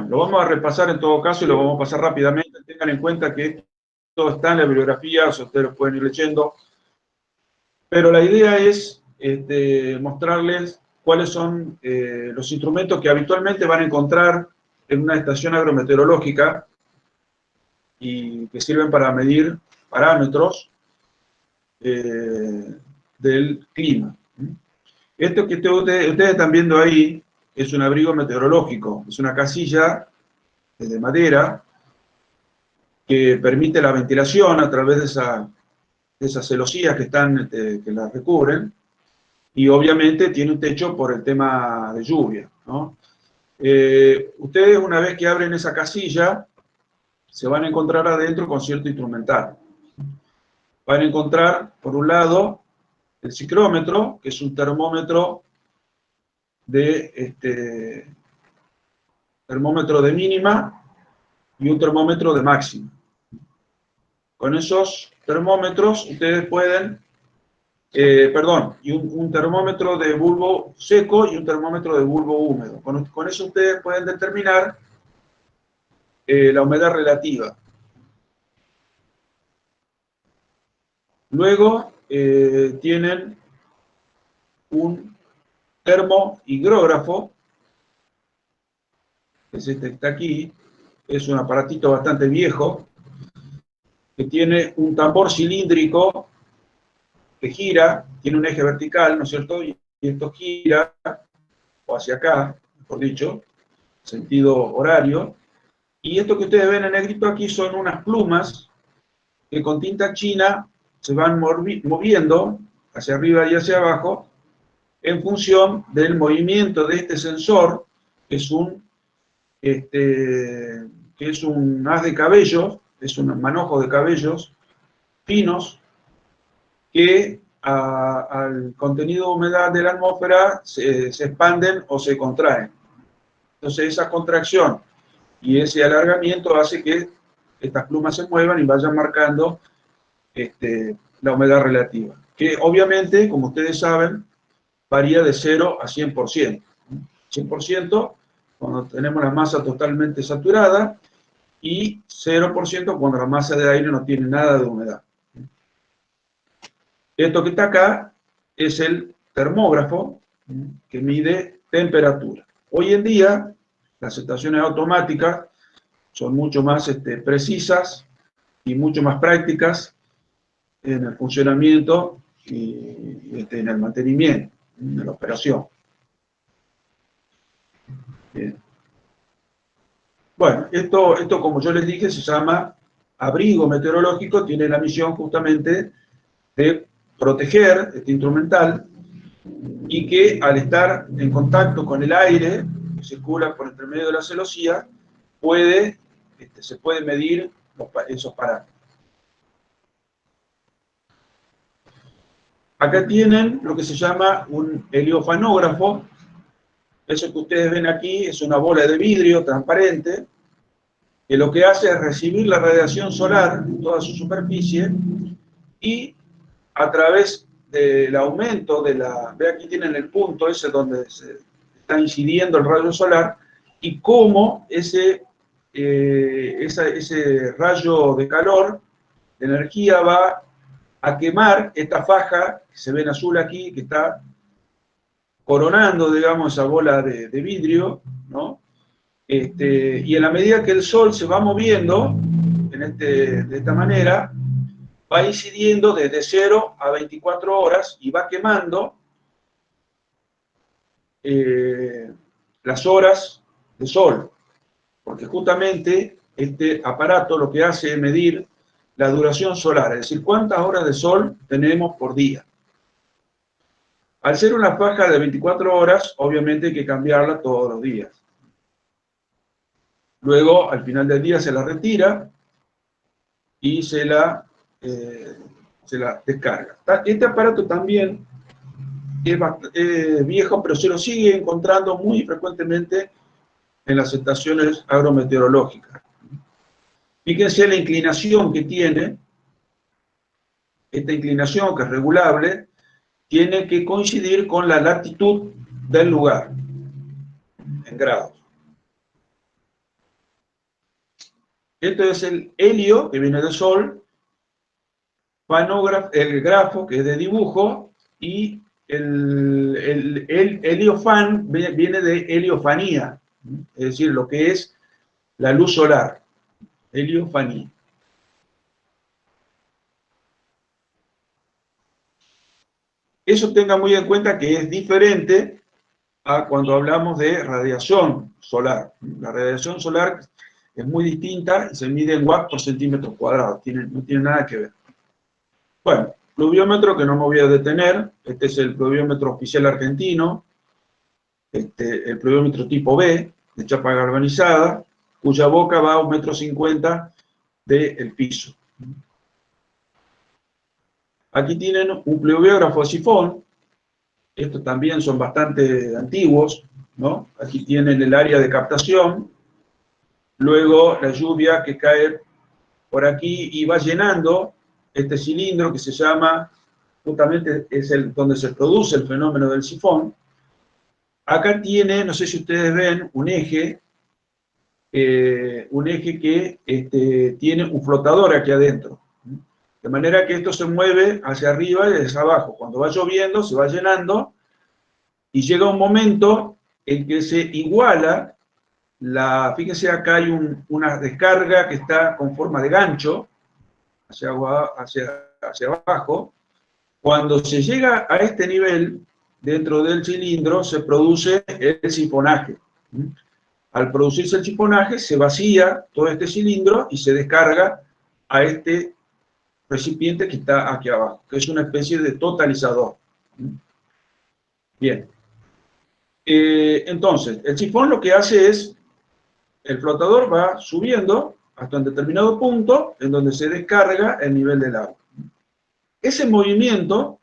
lo vamos a repasar en todo caso y lo vamos a pasar rápidamente. Tengan en cuenta que todo está en la bibliografía, o sea, ustedes lo pueden ir leyendo. Pero la idea es mostrarles cuáles son los instrumentos que habitualmente van a encontrar en una estación agrometeorológica y que sirven para medir parámetros del clima. Esto que ustedes están viendo ahí es un abrigo meteorológico, es una casilla de madera que permite la ventilación a través de esas celosías que la recubren, y obviamente tiene un techo por el tema de lluvia, ¿no? Ustedes, una vez que abren esa casilla, se van a encontrar adentro con cierto instrumental. Van a encontrar, por un lado, el ciclómetro, que es un termómetro de mínima y un termómetro de máxima. Con esos termómetros ustedes pueden, y un termómetro de bulbo seco y un termómetro de bulbo húmedo. Con eso ustedes pueden determinar la humedad relativa. Luego tienen un termohigrógrafo, que es este que está aquí. Es un aparatito bastante viejo, que tiene un tambor cilíndrico que gira, tiene un eje vertical, ¿no es cierto? Y esto gira, o hacia acá, mejor dicho, sentido horario. Y esto que ustedes ven en negrito aquí son unas plumas que con tinta china se van moviendo hacia arriba y hacia abajo en función del movimiento de este sensor, que es un haz de cabellos, es un manojo de cabellos finos que al contenido de humedad de la atmósfera se expanden o se contraen. Entonces esa contracción y ese alargamiento hace que estas plumas se muevan y vayan marcando la humedad relativa, que obviamente, como ustedes saben, varía de 0 a 100%. 100% cuando tenemos la masa totalmente saturada y 0% cuando la masa de aire no tiene nada de humedad. Esto que está acá es el termógrafo que mide temperatura. Hoy en día, las estaciones automáticas son mucho más precisas y mucho más prácticas en el funcionamiento y en el mantenimiento, en la operación. Bien. Bueno, esto, como yo les dije, se llama abrigo meteorológico, tiene la misión justamente de proteger este instrumental y que al estar en contacto con el aire que circula por entre medio de la celosía, se puede medir esos parámetros. Acá tienen lo que se llama un heliofanógrafo. Eso que ustedes ven aquí es una bola de vidrio transparente, que lo que hace es recibir la radiación solar en toda su superficie y a través del aumento de ve aquí tienen el punto ese donde se está incidiendo el rayo solar y cómo ese rayo de calor, de energía, va a quemar esta faja que se ve en azul aquí, que está coronando, digamos, esa bola de vidrio, ¿no? Y en la medida que el Sol se va moviendo de esta manera, va incidiendo desde 0 a 24 horas y va quemando las horas de Sol, porque justamente este aparato lo que hace es medir la duración solar, es decir, cuántas horas de Sol tenemos por día. Al ser una faja de 24 horas, obviamente hay que cambiarla todos los días. Luego, al final del día, se la retira y se la descarga. Este aparato también es viejo, pero se lo sigue encontrando muy frecuentemente en las estaciones agrometeorológicas. Fíjense la inclinación que tiene. Esta inclinación, que es regulable, tiene que coincidir con la latitud del lugar, en grados. Esto es el helio, que viene del Sol, el grafo, que es de dibujo, y el heliofán viene de heliofanía, es decir, lo que es la luz solar, heliofanía. Eso tenga muy en cuenta que es diferente a cuando hablamos de radiación solar. La radiación solar es muy distinta y se mide en watts por centímetro cuadrado, no tiene nada que ver. Bueno, pluviómetro que no me voy a detener, este es el pluviómetro oficial argentino, el pluviómetro tipo B, de chapa galvanizada, cuya boca va a 1,50 m del piso. Aquí tienen un pluviógrafo de sifón, estos también son bastante antiguos, ¿no? Aquí tienen el área de captación, luego la lluvia que cae por aquí y va llenando este cilindro que se llama, justamente es donde se produce el fenómeno del sifón. Acá tiene, no sé si ustedes ven, un eje que tiene un flotador aquí adentro. De manera que esto se mueve hacia arriba y hacia abajo. Cuando va lloviendo, se va llenando y llega un momento en que se iguala fíjense, acá hay una descarga que está con forma de gancho hacia abajo. Cuando se llega a este nivel, dentro del cilindro se produce el sifonaje. Al producirse el sifonaje, se vacía todo este cilindro y se descarga a este recipiente que está aquí abajo, que es una especie de totalizador. Bien. Entonces, el sifón lo que hace es, el flotador va subiendo hasta un determinado punto en donde se descarga el nivel del agua. Ese movimiento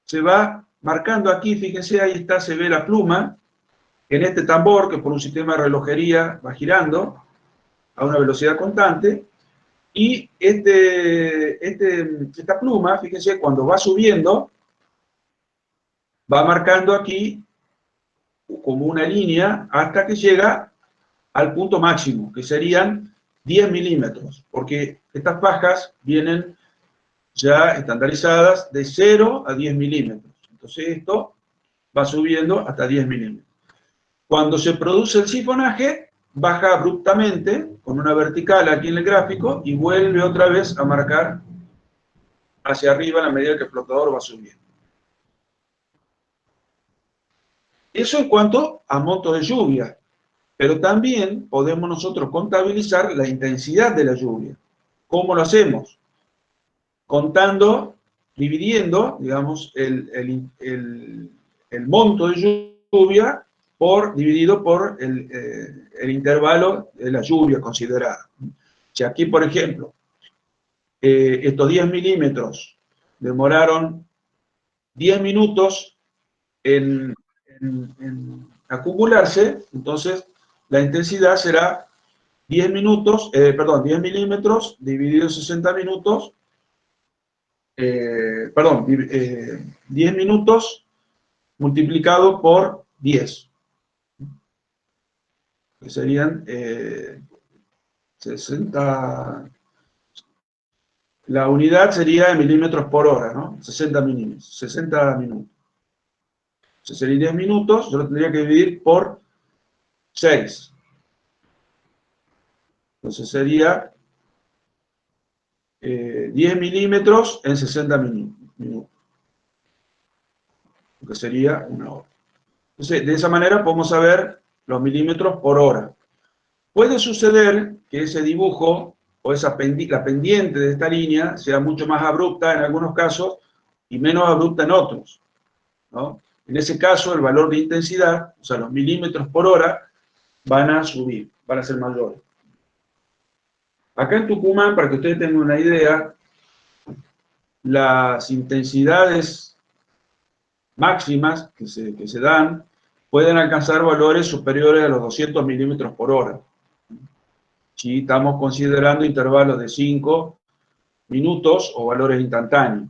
se va marcando aquí, fíjense, ahí está, se ve la pluma, en este tambor que por un sistema de relojería va girando a una velocidad constante, y esta pluma, fíjense, cuando va subiendo, va marcando aquí como una línea hasta que llega al punto máximo, que serían 10 milímetros, porque estas fajas vienen ya estandarizadas de 0 a 10 milímetros. Entonces esto va subiendo hasta 10 milímetros. Cuando se produce el sifonaje, baja abruptamente con una vertical aquí en el gráfico y vuelve otra vez a marcar hacia arriba a la medida que el flotador va subiendo. Eso en cuanto a monto de lluvia, pero también podemos nosotros contabilizar la intensidad de la lluvia. ¿Cómo lo hacemos? Contando, dividiendo, digamos, el monto de lluvia dividido por el intervalo de la lluvia considerada. Si aquí, por ejemplo, estos 10 milímetros demoraron 10 minutos en acumularse, entonces la intensidad será 10 milímetros dividido en 60 minutos, 10 minutos multiplicado por 10, que serían 60, la unidad sería en milímetros por hora, ¿no? 60 minutos. Entonces serían 10 minutos, yo lo tendría que dividir por 6. Entonces sería 10 milímetros en 60 minutos, que sería una hora. Entonces, de esa manera podemos saber los milímetros por hora. Puede suceder que ese dibujo o la pendiente de esta línea sea mucho más abrupta en algunos casos y menos abrupta en otros, ¿no? En ese caso, el valor de intensidad, o sea, los milímetros por hora, van a subir, van a ser mayores. Acá en Tucumán, para que ustedes tengan una idea, las intensidades máximas que se dan pueden alcanzar valores superiores a los 200 milímetros por hora. Si estamos considerando intervalos de 5 minutos o valores instantáneos.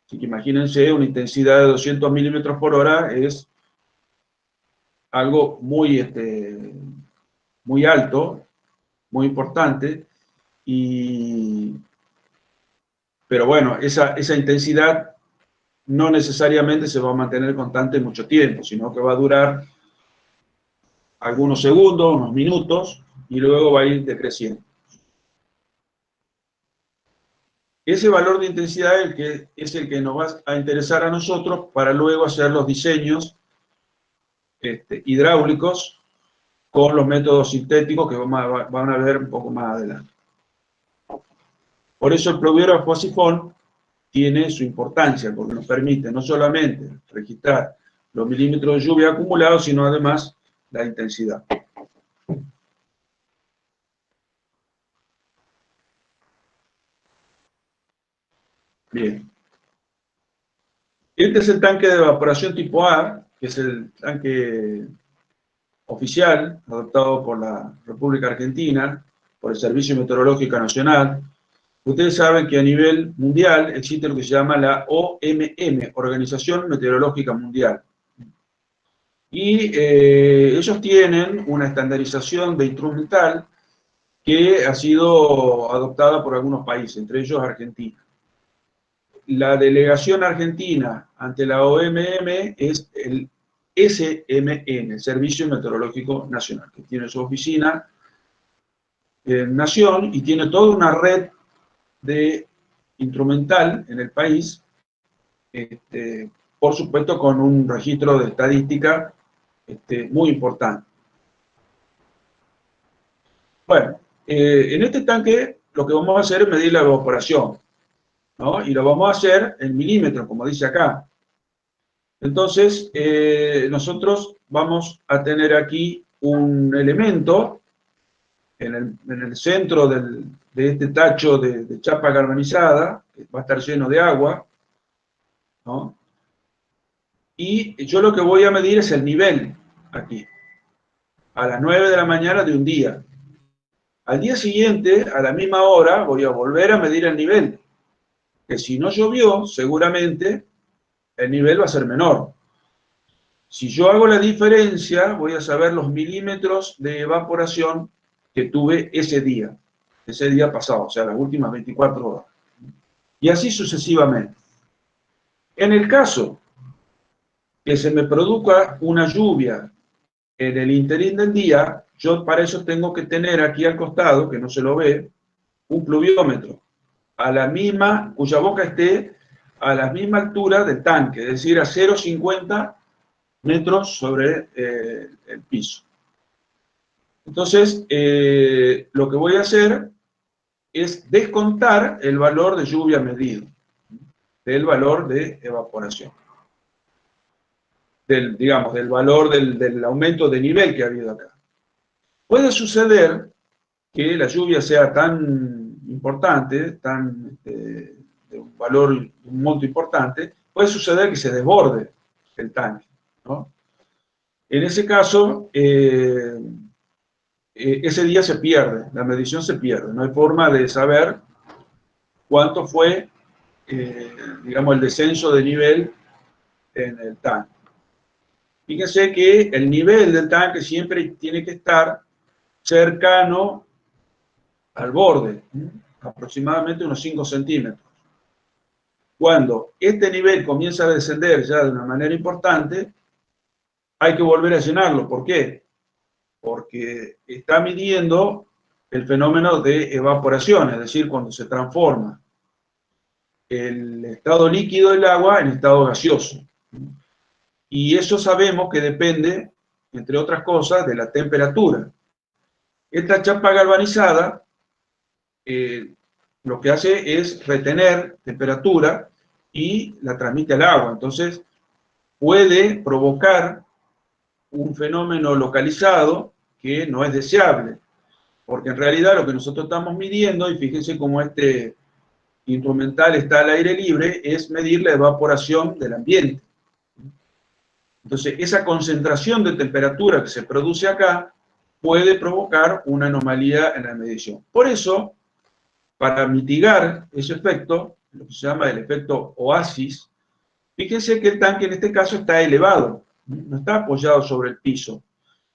Así que imagínense, una intensidad de 200 milímetros por hora es algo muy alto, muy importante, pero bueno, esa intensidad no necesariamente se va a mantener constante mucho tiempo, sino que va a durar algunos segundos, unos minutos, y luego va a ir decreciendo. Ese valor de intensidad es el que nos va a interesar a nosotros para luego hacer los diseños hidráulicos con los métodos sintéticos que van a ver un poco más adelante. Por eso el pluviógrafo a sifón tiene su importancia, porque nos permite no solamente registrar los milímetros de lluvia acumulados, sino además la intensidad. Bien. Este es el tanque de evaporación tipo A, que es el tanque oficial, adoptado por la República Argentina, por el Servicio Meteorológico Nacional. Ustedes saben que a nivel mundial existe lo que se llama la OMM, Organización Meteorológica Mundial. Y ellos tienen una estandarización de instrumental que ha sido adoptada por algunos países, entre ellos Argentina. La delegación argentina ante la OMM es el SMN, el Servicio Meteorológico Nacional, que tiene su oficina en Nación y tiene toda una red de instrumental en el país, por supuesto con un registro de estadística muy importante. Bueno, en este tanque lo que vamos a hacer es medir la evaporación, ¿no? Y lo vamos a hacer en milímetros, como dice acá. Entonces, nosotros vamos a tener aquí un elemento en el centro de este tacho de chapa galvanizada, que va a estar lleno de agua, ¿no? Y yo lo que voy a medir es el nivel aquí, a las 9 de la mañana de un día. Al día siguiente, a la misma hora, voy a volver a medir el nivel, que si no llovió, seguramente el nivel va a ser menor. Si yo hago la diferencia, voy a saber los milímetros de evaporación que tuve ese día pasado, o sea, las últimas 24 horas. Y así sucesivamente. En el caso que se me produzca una lluvia en el interín del día, yo para eso tengo que tener aquí al costado, que no se lo ve, un pluviómetro, cuya boca esté a la misma altura del tanque, es decir, a 0,50 metros sobre el piso. Entonces, lo que voy a hacer es descontar el valor de lluvia medido del valor de evaporación. Digamos, del valor del aumento de nivel que ha habido acá. Puede suceder que la lluvia sea tan importante, de un valor, un monto importante, puede suceder que se desborde el tanque, ¿no? En ese caso, ese día se pierde, la medición se pierde, no hay forma de saber cuánto fue, digamos, el descenso de nivel en el tanque. Fíjense que el nivel del tanque siempre tiene que estar cercano al borde, aproximadamente unos 5 centímetros. Cuando este nivel comienza a descender ya de una manera importante, hay que volver a llenarlo. ¿Por qué? Porque está midiendo el fenómeno de evaporación, es decir, cuando se transforma el estado líquido del agua en estado gaseoso. Y eso sabemos que depende, entre otras cosas, de la temperatura. Esta chapa galvanizada lo que hace es retener temperatura y la transmite al agua. Entonces, puede provocar un fenómeno localizado que no es deseable, porque en realidad lo que nosotros estamos midiendo, y fíjense cómo este instrumental está al aire libre, es medir la evaporación del ambiente. Entonces, esa concentración de temperatura que se produce acá puede provocar una anomalía en la medición. Por eso, para mitigar ese efecto, lo que se llama el efecto oasis, fíjense que el tanque en este caso está elevado, no está apoyado sobre el piso.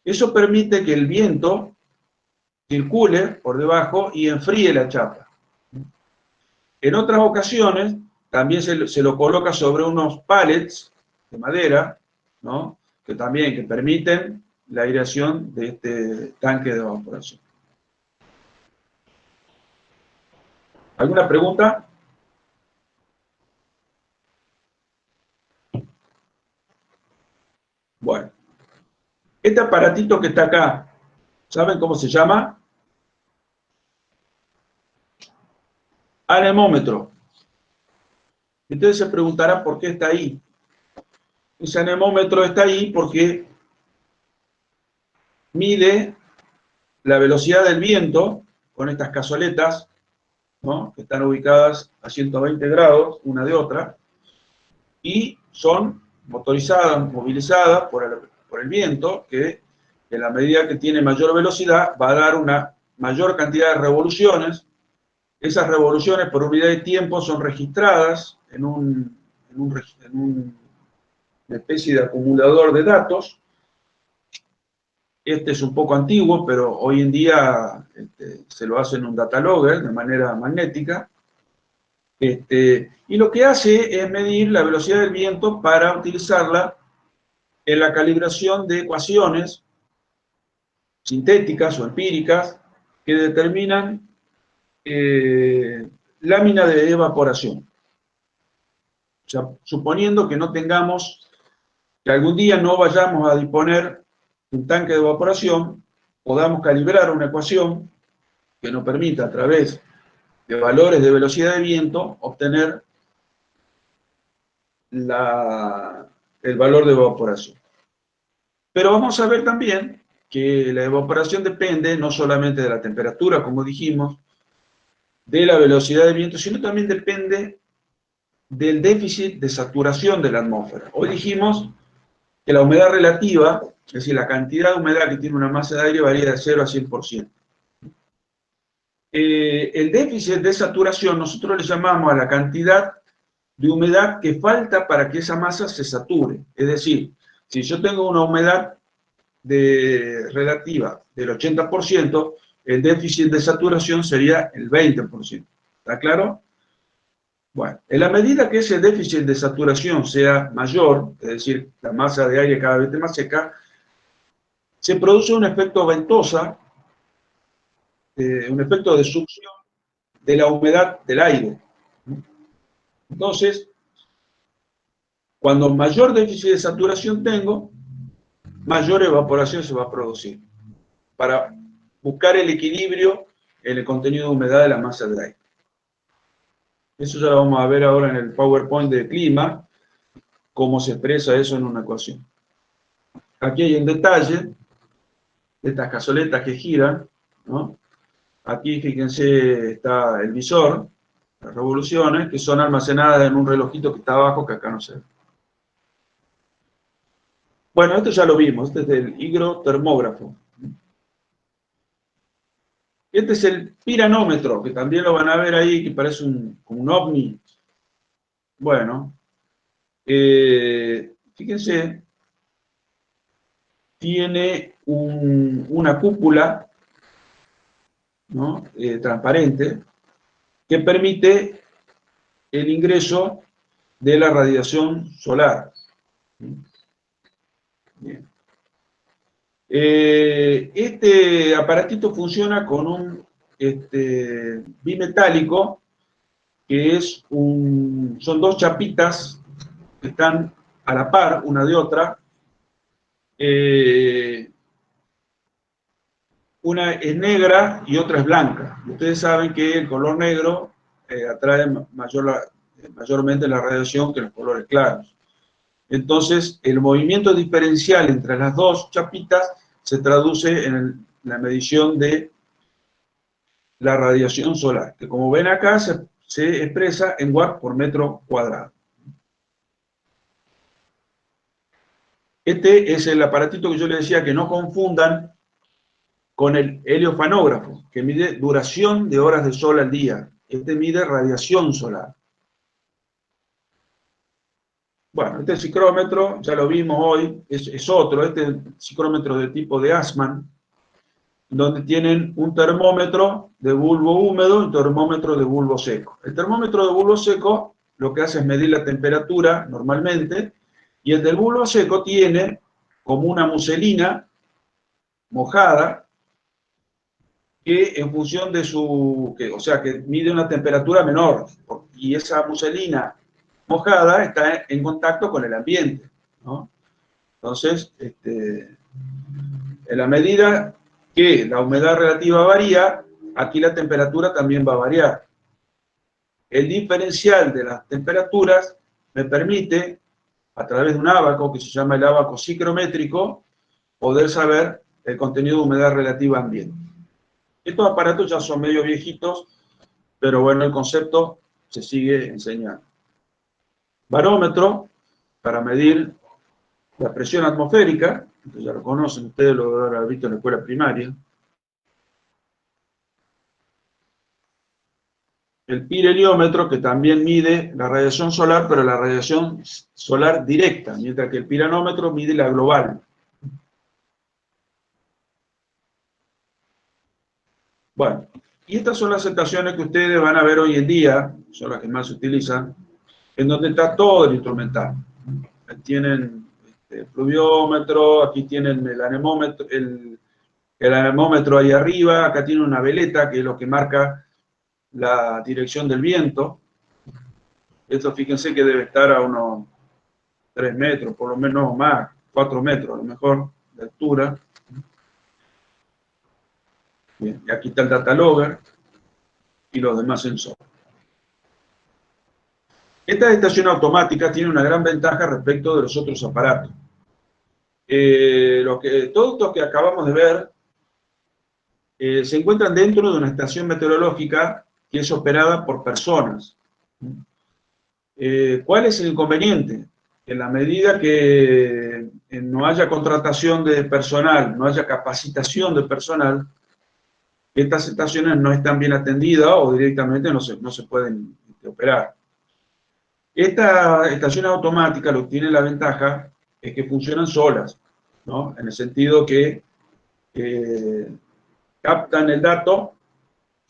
Eso permite que el viento circule por debajo y enfríe la chapa. En otras ocasiones, también se lo coloca sobre unos pallets de madera, ¿no? Que también permiten la aireación de este tanque de evaporación. ¿Alguna pregunta? Bueno, este aparatito que está acá, ¿saben cómo se llama? Anemómetro. Entonces se preguntarán por qué está ahí. Ese anemómetro está ahí porque mide la velocidad del viento con estas cazoletas, ¿no? Que están ubicadas a 120 grados una de otra, y son motorizadas, movilizadas por el viento, que en la medida que tiene mayor velocidad va a dar una mayor cantidad de revoluciones. Esas revoluciones por unidad de tiempo son registradas en una especie de acumulador de datos. Este es un poco antiguo, pero hoy en día se lo hace en un data logger de manera magnética. Y lo que hace es medir la velocidad del viento para utilizarla en la calibración de ecuaciones sintéticas o empíricas que determinan lámina de evaporación. O sea, suponiendo que no tengamos, que algún día no vayamos a disponer de un tanque de evaporación, podamos calibrar una ecuación que nos permita a través de valores de velocidad de viento obtener el valor de evaporación. Pero vamos a ver también que la evaporación depende no solamente de la temperatura, como dijimos, de la velocidad del viento, sino también depende del déficit de saturación de la atmósfera. Hoy dijimos que la humedad relativa, es decir, la cantidad de humedad que tiene una masa de aire varía de 0 a 100%. El déficit de saturación nosotros le llamamos a la cantidad de humedad que falta para que esa masa se sature. Es decir, si yo tengo una humedad relativa del 80%, el déficit de saturación sería el 20%. ¿Está claro? Bueno, en la medida que ese déficit de saturación sea mayor, es decir, la masa de aire cada vez más seca, se produce un efecto ventosa, un efecto de succión de la humedad del aire. Entonces, cuando mayor déficit de saturación tengo, mayor evaporación se va a producir, para buscar el equilibrio en el contenido de humedad de la masa de aire. Eso ya lo vamos a ver ahora en el PowerPoint de clima, cómo se expresa eso en una ecuación. Aquí hay un detalle de estas cazoletas que giran, ¿no? Aquí, fíjense, está el visor, las revoluciones, que son almacenadas en un relojito que está abajo, que acá no se ve. Bueno, esto ya lo vimos, este es el higrotermógrafo. Este es el piranómetro, que también lo van a ver ahí, que parece como un ovni. Bueno, fíjense, tiene una cúpula, ¿no? Transparente, que permite el ingreso de la radiación solar. Bien. Este aparatito funciona con un bimetálico, que son dos chapitas que están a la par una de otra. Una es negra y otra es blanca. Ustedes saben que el color negro atrae mayormente la radiación que los colores claros. Entonces, el movimiento diferencial entre las dos chapitas se traduce en la medición de la radiación solar, que como ven acá se expresa en watts por metro cuadrado. Este es el aparatito que yo les decía que no confundan con el heliofanógrafo, que mide duración de horas de sol al día. Este mide radiación solar. Bueno, este psicrómetro, ya lo vimos hoy, es otro, este es el psicrómetro de tipo de Assmann, donde tienen un termómetro de bulbo húmedo y un termómetro de bulbo seco. El termómetro de bulbo seco lo que hace es medir la temperatura normalmente, y el del bulbo seco tiene como una muselina mojada que en función de o sea, que mide una temperatura menor, y esa muselina mojada está en contacto con el ambiente, ¿no? Entonces, en la medida que la humedad relativa varía, aquí la temperatura también va a variar. El diferencial de las temperaturas me permite, a través de un ábaco que se llama el ábaco psicrométrico, poder saber el contenido de humedad relativa ambiente. Estos aparatos ya son medio viejitos, pero bueno, el concepto se sigue enseñando. Barómetro, para medir la presión atmosférica, que ya lo conocen, ustedes lo deben haber visto en la escuela primaria. El pirheliómetro, que también mide la radiación solar, pero la radiación solar directa, mientras que el piranómetro mide la global. Bueno, y estas son las estaciones que ustedes van a ver hoy en día, son las que más se utilizan, en donde está todo el instrumental. Tienen el pluviómetro, aquí tienen el anemómetro, el anemómetro ahí arriba, acá tiene una veleta que es lo que marca la dirección del viento. Esto fíjense que debe estar a unos 3 metros, por lo menos más, 4 metros a lo mejor de altura. Bien, y aquí está el data logger y los demás sensores. Esta estación automática tiene una gran ventaja respecto de los otros aparatos. Todos estos que acabamos de ver se encuentran dentro de una estación meteorológica que es operada por personas. ¿Cuál es el inconveniente? En la medida que no haya contratación de personal, no haya capacitación de personal, estas estaciones no están bien atendidas o directamente no se pueden operar. Esta estación automática lo que tiene la ventaja es que funcionan solas, ¿no? En el sentido que captan el dato,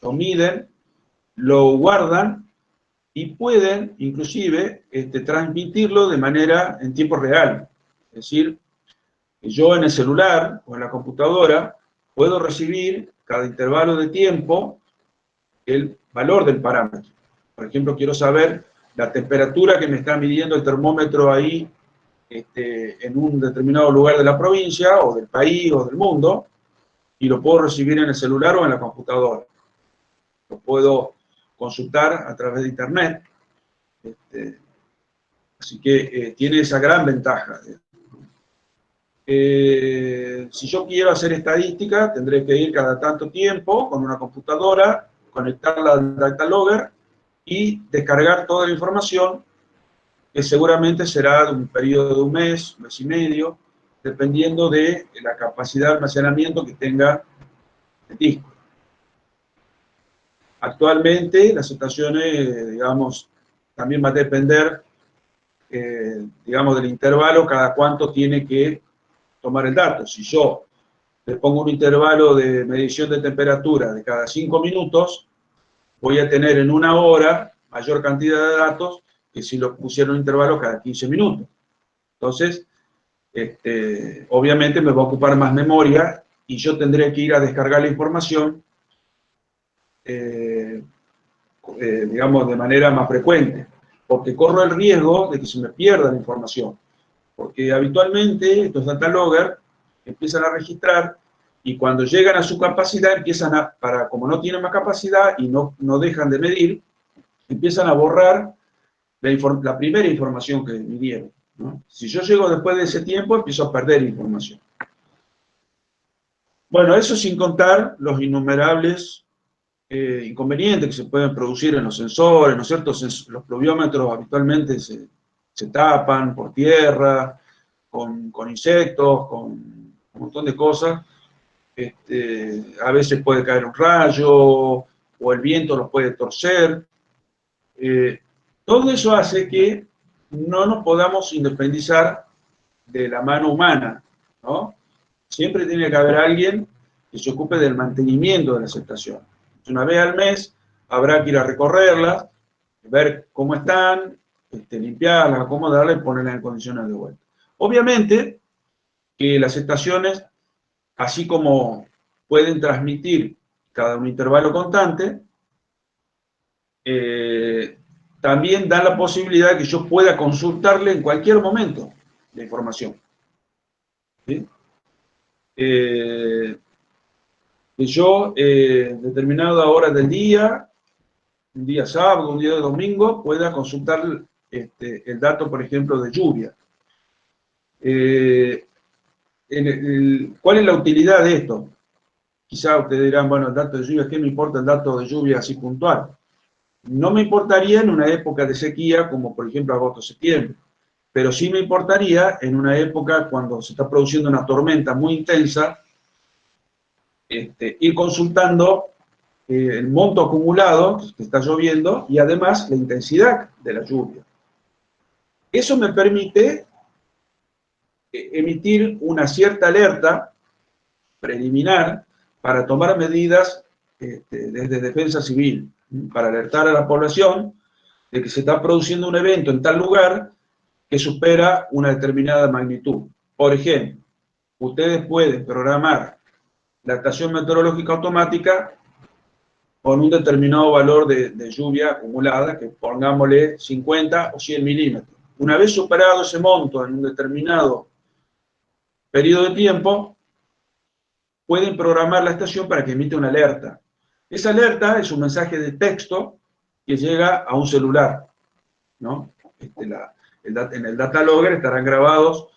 lo miden, lo guardan y pueden inclusive transmitirlo de manera en tiempo real. Es decir, que yo en el celular o en la computadora puedo recibir cada intervalo de tiempo el valor del parámetro. Por ejemplo, quiero saber la temperatura que me está midiendo el termómetro ahí en un determinado lugar de la provincia o del país o del mundo, y lo puedo recibir en el celular o en la computadora. Lo puedo consultar a través de internet. Así que tiene esa gran ventaja. Si yo quiero hacer estadística, tendré que ir cada tanto tiempo con una computadora, conectarla al data logger y descargar toda la información, que seguramente será de un periodo de un mes y medio, dependiendo de la capacidad de almacenamiento que tenga el disco. Actualmente las estaciones, digamos, también va a depender, digamos, del intervalo, cada cuánto tiene que tomar el dato. Si yo le pongo un intervalo de medición de temperatura de cada 5 minutos, voy a tener en una hora mayor cantidad de datos que si lo pusiera un intervalo cada 15 minutos. Entonces, obviamente me va a ocupar más memoria y yo tendré que ir a descargar la información, digamos, de manera más frecuente, porque corro el riesgo de que se me pierda la información. Porque habitualmente estos data logger empiezan a registrar y cuando llegan a su capacidad empiezan como no tienen más capacidad y no dejan de medir, empiezan a borrar la primera información que midieron, ¿no? Si yo llego después de ese tiempo, empiezo a perder información. Bueno, eso sin contar los innumerables inconvenientes que se pueden producir en los sensores, ¿no es cierto? Los pluviómetros habitualmente se tapan por tierra, con insectos, con un montón de cosas. A veces puede caer un rayo, o el viento los puede torcer. Todo eso hace que no nos podamos independizar de la mano humana, ¿no? Siempre tiene que haber alguien que se ocupe del mantenimiento de las estaciones. Una vez al mes habrá que ir a recorrerlas, ver cómo están, limpiarlas, acomodarlas y ponerlas en condiciones de vuelta. Obviamente que las estaciones, así como pueden transmitir cada un intervalo constante, también dan la posibilidad de que yo pueda consultarle en cualquier momento la información. ¿Sí? Que yo, determinada hora del día, un día sábado, un día de domingo, pueda consultar el dato, por ejemplo, de lluvia. ¿Cuál es la utilidad de esto? Quizá ustedes dirán, bueno, el dato de lluvia, ¿qué me importa el dato de lluvia así puntual? No me importaría en una época de sequía, como por ejemplo agosto-septiembre, pero sí me importaría en una época cuando se está produciendo una tormenta muy intensa, ir consultando el monto acumulado que está lloviendo y además la intensidad de la lluvia. Eso me permite emitir una cierta alerta preliminar para tomar medidas desde defensa civil, para alertar a la población de que se está produciendo un evento en tal lugar que supera una determinada magnitud. Por ejemplo, ustedes pueden programar la estación meteorológica automática con un determinado valor de lluvia acumulada, que pongámosle 50 o 100 milímetros. Una vez superado ese monto en un determinado periodo de tiempo, pueden programar la estación para que emite una alerta. Esa alerta es un mensaje de texto que llega a un celular, ¿no? En el data logger estarán grabados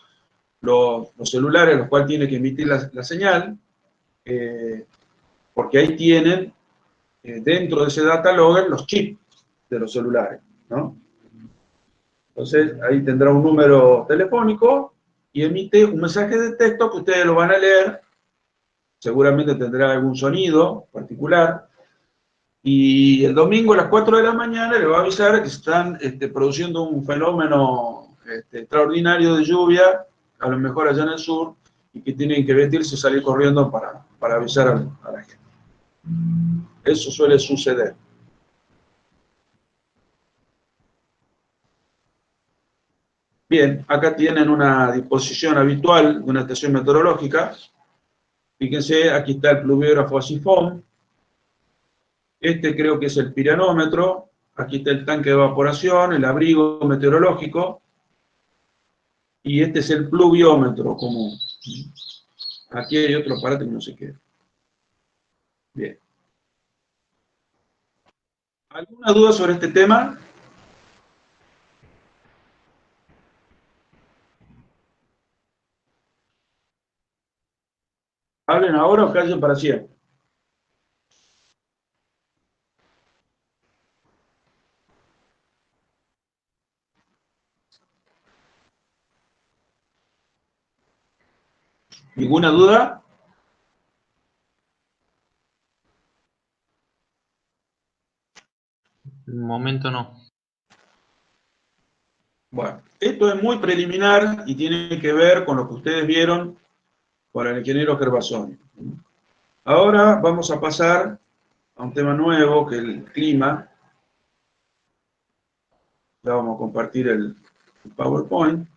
los celulares, los cuales tiene que emitir la señal, porque ahí tienen, dentro de ese data logger, los chips de los celulares, ¿no? Entonces, ahí tendrá un número telefónico y emite un mensaje de texto que ustedes lo van a leer, seguramente tendrá algún sonido particular, y el domingo a las 4 de la mañana le va a avisar que están produciendo un fenómeno extraordinario de lluvia, a lo mejor allá en el sur, y que tienen que vestirse y salir corriendo para avisar a la gente. Eso suele suceder. Bien, acá tienen una disposición habitual de una estación meteorológica. Fíjense, aquí está el pluviógrafo a sifón. Este creo que es el piranómetro. Aquí está el tanque de evaporación, el abrigo meteorológico. Y este es el pluviómetro común. Aquí hay otro aparato que no sé qué. Bien. ¿Alguna duda sobre este tema? Hablen ahora o callen para siempre. ¿Ninguna duda? De momento no. Bueno, esto es muy preliminar y tiene que ver con lo que ustedes vieron con el ingeniero Gervasoni. Ahora vamos a pasar a un tema nuevo, que es el clima. Ya vamos a compartir el PowerPoint.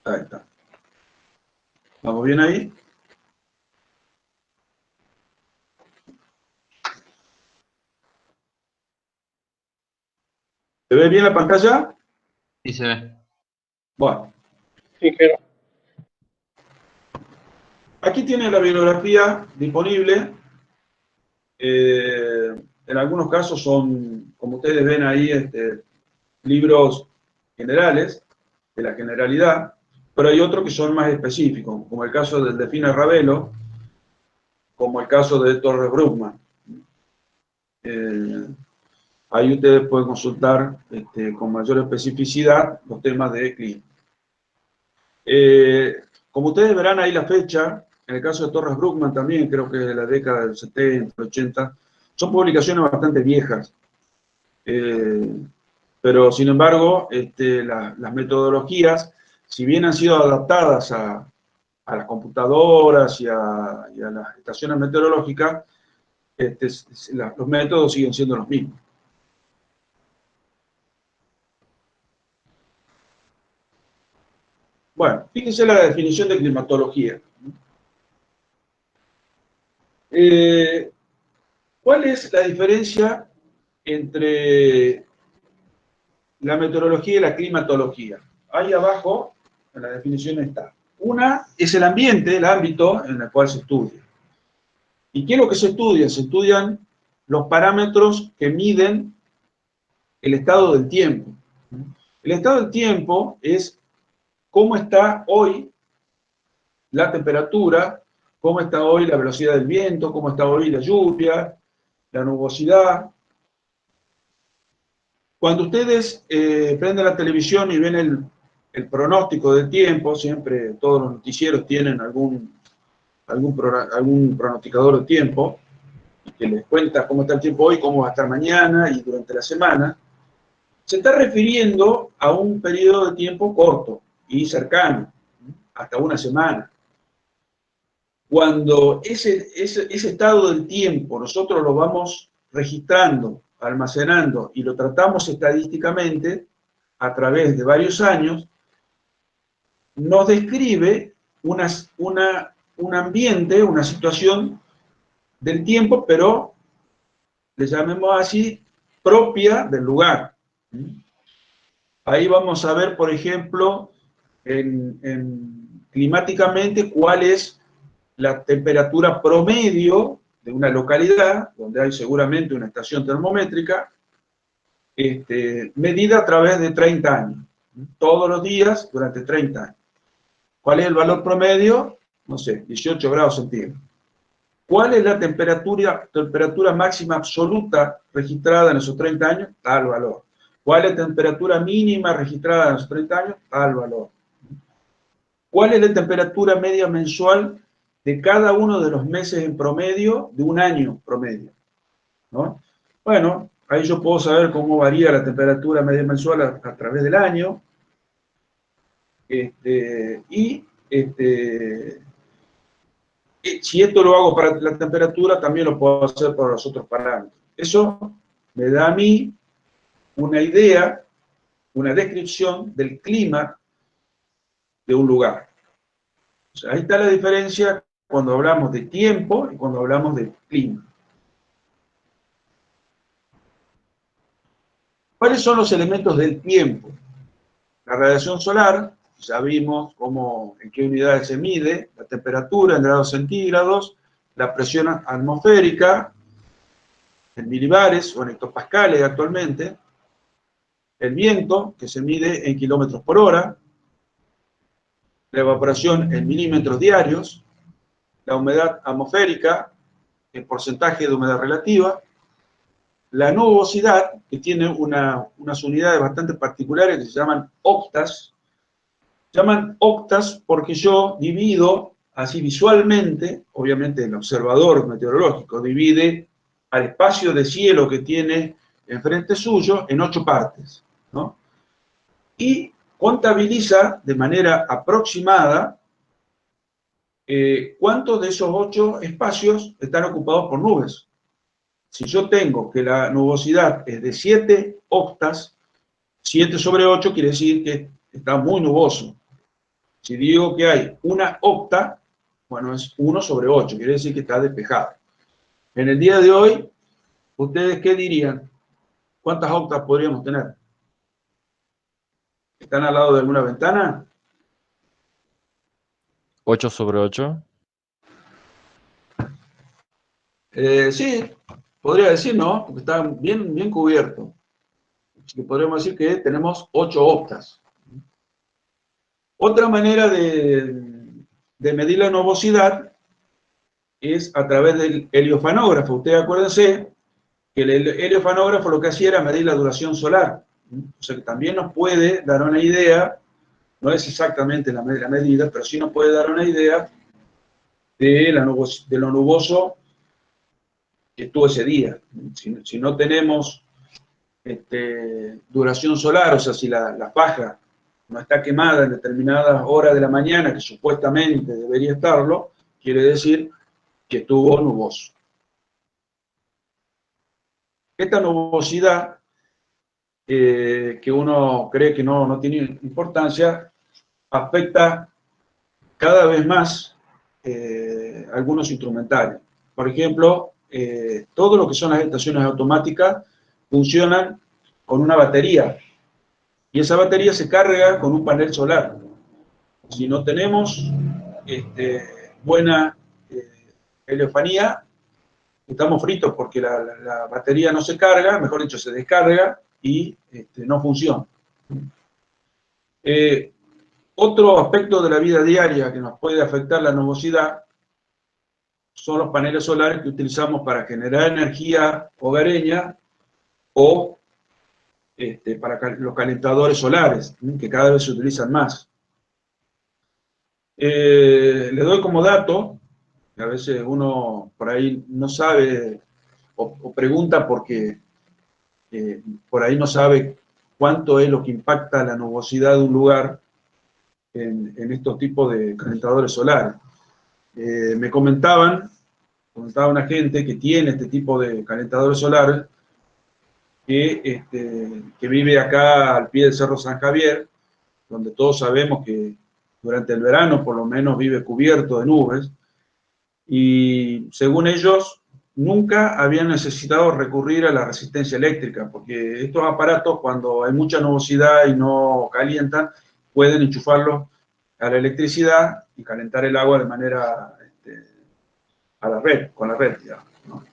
Ahí está. ¿Vamos bien ahí? ¿Se ve bien la pantalla? Sí se ve. Bueno. Sí, claro. Aquí tiene la bibliografía disponible. En algunos casos son, como ustedes ven ahí, libros generales, de la generalidad, pero hay otros que son más específicos, como el caso del Delfino Ravelo, como el caso de Torres Bruckmann. Ahí ustedes pueden consultar con mayor especificidad los temas de clima. Como ustedes verán ahí la fecha, en el caso de Torres Bruckmann también, creo que de la década del 70, 80, son publicaciones bastante viejas. Pero sin embargo, las metodologías si bien han sido adaptadas a las computadoras y a las estaciones meteorológicas, los métodos siguen siendo los mismos. Bueno, fíjense la definición de climatología. ¿Cuál es la diferencia entre la meteorología y la climatología? Ahí abajo, en la definición está. Una es el ambiente, el ámbito en el cual se estudia. ¿Y qué es lo que se estudia? Se estudian los parámetros que miden el estado del tiempo. El estado del tiempo es cómo está hoy la temperatura, cómo está hoy la velocidad del viento, cómo está hoy la lluvia, la nubosidad. Cuando ustedes prenden la televisión y ven el pronóstico del tiempo, siempre todos los noticieros tienen algún pronosticador de tiempo, que les cuenta cómo está el tiempo hoy, cómo va a estar mañana y durante la semana, se está refiriendo a un periodo de tiempo corto y cercano, hasta una semana. Cuando ese estado del tiempo nosotros lo vamos registrando, almacenando y lo tratamos estadísticamente a través de varios años, nos describe un ambiente, una situación del tiempo, pero le llamemos así, propia del lugar. Ahí vamos a ver, por ejemplo, climáticamente cuál es la temperatura promedio de una localidad, donde hay seguramente una estación termométrica, medida a través de 30 años, todos los días durante 30 años. ¿Cuál es el valor promedio? No sé, 18 grados centígrados. ¿Cuál es la temperatura máxima absoluta registrada en esos 30 años? Tal valor. ¿Cuál es la temperatura mínima registrada en esos 30 años? Tal valor. ¿Cuál es la temperatura media mensual de cada uno de los meses en promedio de un año promedio? ¿No? Bueno, ahí yo puedo saber cómo varía la temperatura media mensual a través del año. Si esto lo hago para la temperatura, también lo puedo hacer para los otros parámetros. Eso me da a mí una idea, una descripción del clima de un lugar. O sea, ahí está la diferencia cuando hablamos de tiempo y cuando hablamos de clima. ¿Cuáles son los elementos del tiempo? La radiación solar, ya vimos en qué unidades se mide, la temperatura en grados centígrados, la presión atmosférica, en milibares o en hectopascales actualmente, el viento, que se mide en kilómetros por hora, la evaporación en milímetros diarios, la humedad atmosférica, el porcentaje de humedad relativa, la nubosidad, que tiene unas unidades bastante particulares que se llaman octas. Se llaman octas porque yo divido, así visualmente, obviamente el observador meteorológico divide al espacio de cielo que tiene enfrente suyo en 8 partes, ¿no? Y contabiliza de manera aproximada cuántos de esos 8 espacios están ocupados por nubes. Si yo tengo que la nubosidad es de 7 octas, 7 sobre 8 quiere decir que está muy nuboso. Si digo que hay una octa, bueno, es 1 sobre 8, quiere decir que está despejado. En el día de hoy, ¿ustedes qué dirían? ¿Cuántas octas podríamos tener? ¿Están al lado de alguna ventana? 8 sobre 8. Sí, podría decir, ¿no? Porque está bien, bien cubierto. Así que podríamos decir que tenemos 8 octas. Otra manera de medir la nubosidad es a través del heliofanógrafo. Ustedes acuérdense que el heliofanógrafo lo que hacía era medir la duración solar. O sea que también nos puede dar una idea, no es exactamente la medida, pero sí nos puede dar una idea de lo nuboso que estuvo ese día. Si no tenemos duración solar, o sea, si la faja no está quemada en determinadas horas de la mañana, que supuestamente debería estarlo, quiere decir que estuvo nuboso. Esta nubosidad, que uno cree que no tiene importancia, afecta cada vez más algunos instrumentarios. Por ejemplo, todo lo que son las estaciones automáticas funcionan con una batería, y esa batería se carga con un panel solar. Si no tenemos buena heliofanía, estamos fritos porque la batería no se carga, mejor dicho, se descarga y no funciona. Otro aspecto de la vida diaria que nos puede afectar la nubosidad son los paneles solares que utilizamos para generar energía hogareña o para los calentadores solares, que cada vez se utilizan más. Les doy como dato, que a veces uno por ahí no sabe o pregunta porque por ahí no sabe cuánto es lo que impacta la nubosidad de un lugar en estos tipos de calentadores solares. Me comentaba una gente que tiene este tipo de calentadores solares que vive acá al pie del Cerro San Javier, donde todos sabemos que durante el verano por lo menos vive cubierto de nubes, y según ellos nunca habían necesitado recurrir a la resistencia eléctrica, porque estos aparatos cuando hay mucha nubosidad y no calientan, pueden enchufarlos a la electricidad y calentar el agua de manera a la red, con la red, digamos, ¿no?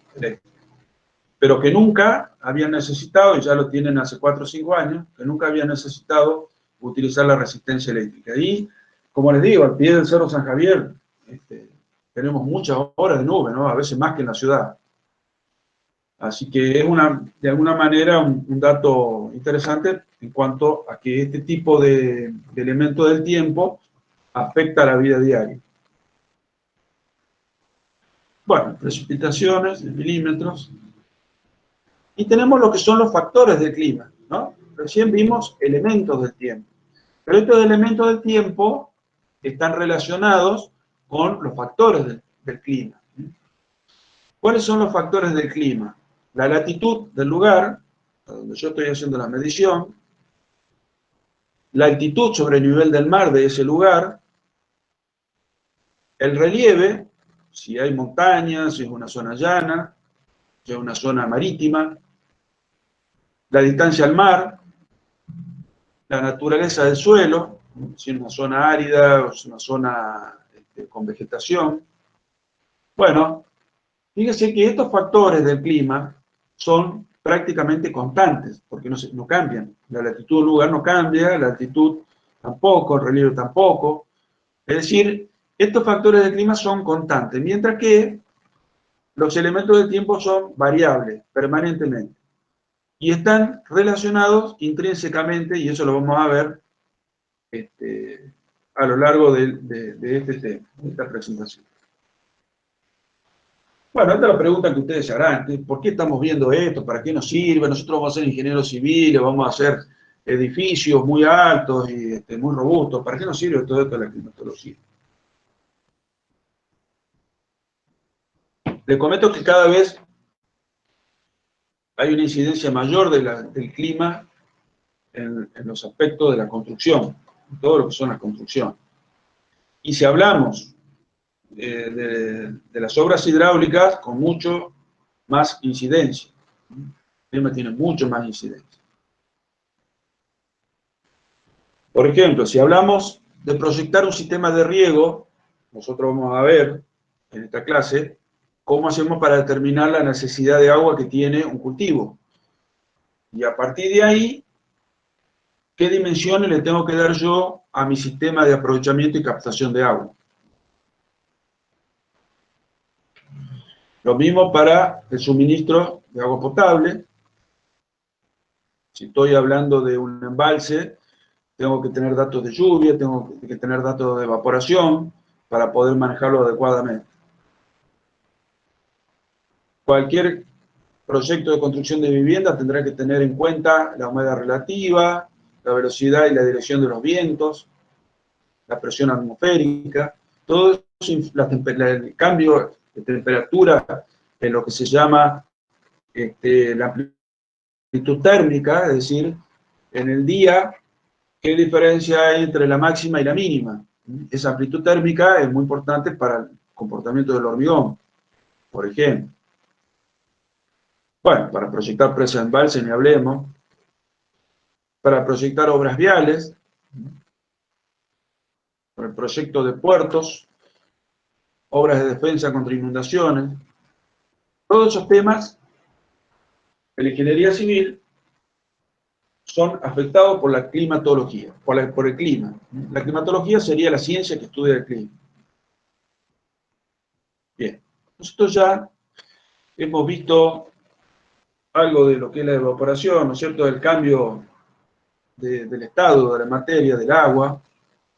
Pero que nunca habían necesitado, y ya lo tienen hace 4 o 5 años, que nunca habían necesitado utilizar la resistencia eléctrica. Y, como les digo, al pie del Cerro San Javier, tenemos muchas horas de nube, ¿no? A veces más que en la ciudad. Así que es de alguna manera un dato interesante en cuanto a que este tipo de elementos del tiempo afecta a la vida diaria. Bueno, precipitaciones en milímetros. Y tenemos lo que son los factores del clima, ¿no? Recién vimos elementos del tiempo. Pero estos elementos del tiempo están relacionados con los factores del clima. ¿Cuáles son los factores del clima? La latitud del lugar, donde yo estoy haciendo la medición, la altitud sobre el nivel del mar de ese lugar, el relieve, si hay montañas, si es una zona llana, si es una zona marítima, la distancia al mar, la naturaleza del suelo, si es una zona árida o es una zona con vegetación. Bueno, fíjese que estos factores del clima son prácticamente constantes, porque no cambian. La latitud del lugar no cambia, la altitud tampoco, el relieve tampoco. Es decir, estos factores del clima son constantes, mientras que los elementos del tiempo son variables, permanentemente. Y están relacionados intrínsecamente, y eso lo vamos a ver a lo largo de esta presentación. Bueno, esta es la pregunta que ustedes se harán. ¿Por qué estamos viendo esto? ¿Para qué nos sirve? Nosotros vamos a ser ingenieros civiles, vamos a hacer edificios muy altos y muy robustos. ¿Para qué nos sirve todo esto de la climatología? Les comento que cada vez hay una incidencia mayor del clima en los aspectos de la construcción, en todo lo que son las construcciones. Y si hablamos de las obras hidráulicas, con mucho más incidencia. El clima tiene mucho más incidencia. Por ejemplo, si hablamos de proyectar un sistema de riego, nosotros vamos a ver en esta clase cómo hacemos para determinar la necesidad de agua que tiene un cultivo. Y a partir de ahí, ¿qué dimensiones le tengo que dar yo a mi sistema de aprovechamiento y captación de agua? Lo mismo para el suministro de agua potable. Si estoy hablando de un embalse, tengo que tener datos de lluvia, tengo que tener datos de evaporación para poder manejarlo adecuadamente. Cualquier proyecto de construcción de vivienda tendrá que tener en cuenta la humedad relativa, la velocidad y la dirección de los vientos, la presión atmosférica, todo eso, el cambio de temperatura en lo que se llama la amplitud térmica, es decir, en el día, qué diferencia hay entre la máxima y la mínima. Esa amplitud térmica es muy importante para el comportamiento del hormigón, por ejemplo. Bueno, para proyectar presas en embalse ni hablemos, para proyectar obras viales, para el proyecto de puertos, obras de defensa contra inundaciones, todos esos temas de la ingeniería civil son afectados por la climatología, por el clima. La climatología sería la ciencia que estudia el clima. Bien, nosotros ya hemos visto algo de lo que es la evaporación, ¿no es cierto?, del cambio del estado de la materia, del agua,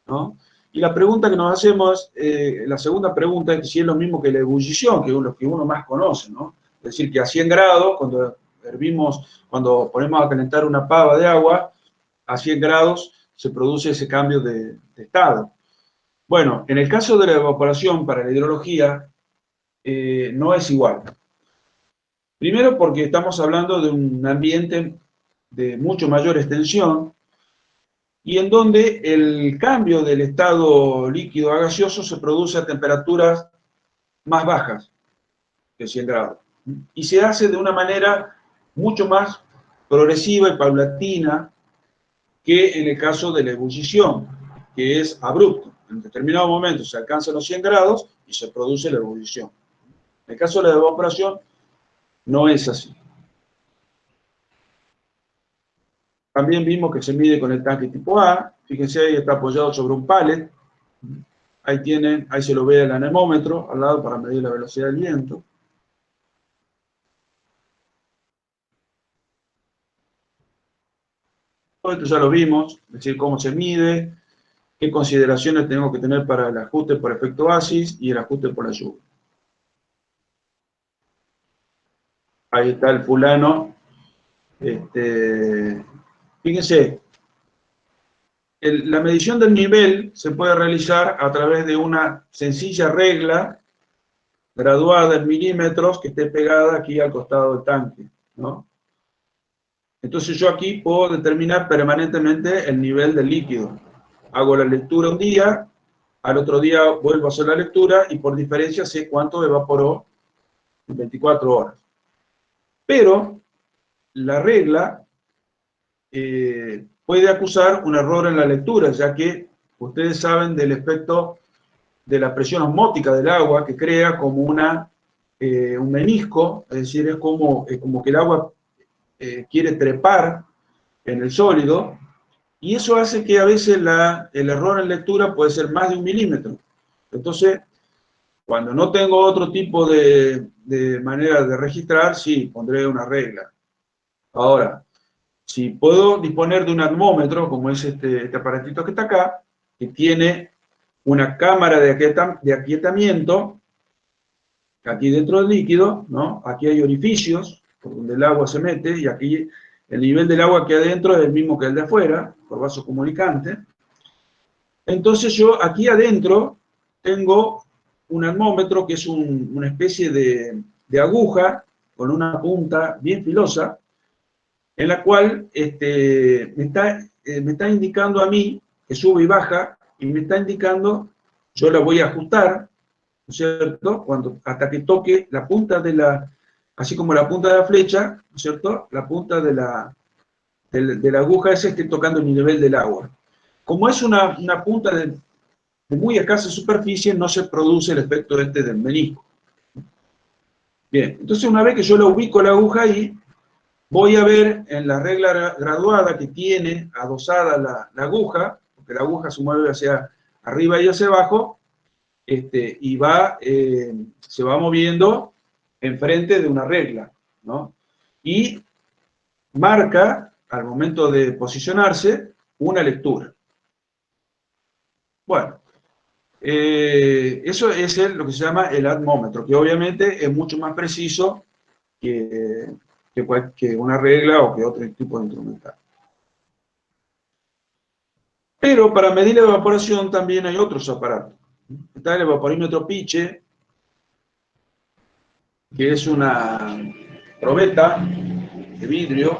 ¿no? Y la pregunta que nos hacemos, la segunda pregunta es si es lo mismo que la ebullición, que es lo que uno más conoce, ¿no? Es decir, que a 100 grados, cuando hervimos, cuando ponemos a calentar una pava de agua, a 100 grados se produce ese cambio de estado. Bueno, en el caso de la evaporación para la hidrología, no es igual. Primero porque estamos hablando de un ambiente de mucho mayor extensión y en donde el cambio del estado líquido a gaseoso se produce a temperaturas más bajas que 100 grados. Y se hace de una manera mucho más progresiva y paulatina que en el caso de la ebullición, que es abrupto. En determinado momento se alcanzan los 100 grados y se produce la ebullición. En el caso de la evaporación, no es así. También vimos que se mide con el tanque tipo A. Fíjense, ahí está apoyado sobre un pallet. Ahí tienen, ahí se lo ve el anemómetro al lado para medir la velocidad del viento. Todo esto ya lo vimos, es decir, cómo se mide, qué consideraciones tengo que tener para el ajuste por efecto oasis y el ajuste por la lluvia. Ahí está el fulano. Fíjense, la medición del nivel se puede realizar a través de una sencilla regla graduada en milímetros que esté pegada aquí al costado del tanque, ¿no? Entonces yo aquí puedo determinar permanentemente el nivel del líquido. Hago la lectura un día, al otro día vuelvo a hacer la lectura y por diferencia sé cuánto evaporó en 24 horas. Pero la regla puede acusar un error en la lectura, ya que ustedes saben del efecto de la presión osmótica del agua que crea como un menisco, es decir, es como que el agua quiere trepar en el sólido, y eso hace que a veces el error en lectura puede ser más de 1 milímetro. Entonces, cuando no tengo otro tipo de manera de registrar, sí, pondré una regla. Ahora, si puedo disponer de un atmómetro, como es este aparatito que está acá, que tiene una cámara de aquietamiento, aquí dentro del líquido, ¿no? Aquí hay orificios por donde el agua se mete, y aquí el nivel del agua que hay adentro es el mismo que el de afuera, por vaso comunicante. Entonces yo aquí adentro tengo un atmómetro que es una especie de aguja con una punta bien filosa, en la cual me está indicando a mí que sube y baja, y me está indicando, yo la voy a ajustar, ¿no es cierto?, hasta que toque la punta así como la punta de la flecha, ¿no es cierto?, la punta de la aguja esa esté tocando el nivel del agua. Como es una punta de muy escasa superficie, no se produce el efecto del menisco. Bien, entonces una vez que yo la ubico la aguja ahí, voy a ver en la regla graduada que tiene adosada la aguja, porque la aguja se mueve hacia arriba y hacia abajo, y se va moviendo enfrente de una regla, ¿no? Y marca, al momento de posicionarse, una lectura. Bueno, eso es lo que se llama el atmómetro, que obviamente es mucho más preciso que una regla o que otro tipo de instrumental. Pero para medir la evaporación también hay otros aparatos. Está el evaporímetro Piche, que es una probeta de vidrio,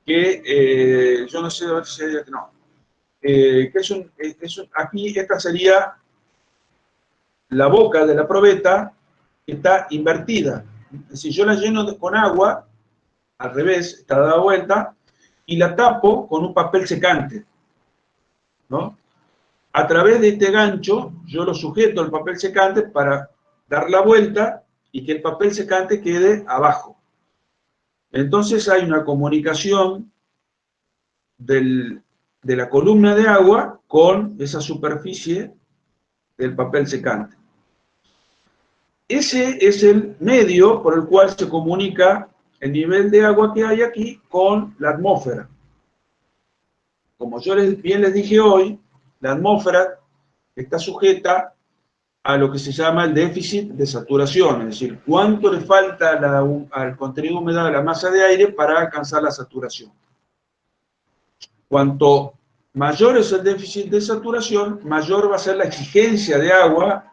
que yo no sé si no, que aquí esta sería la boca de la probeta, que está invertida. Es decir, yo la lleno con agua, al revés, está dada vuelta, y la tapo con un papel secante, ¿no? A través de este gancho, yo lo sujeto al papel secante para dar la vuelta y que el papel secante quede abajo. Entonces hay una comunicación de la columna de agua con esa superficie del papel secante. Ese es el medio por el cual se comunica el nivel de agua que hay aquí con la atmósfera. Como yo bien les dije hoy, la atmósfera está sujeta a lo que se llama el déficit de saturación, es decir, cuánto le falta al contenido de humedad de la masa de aire para alcanzar la saturación. Cuanto mayor es el déficit de saturación, mayor va a ser la exigencia de agua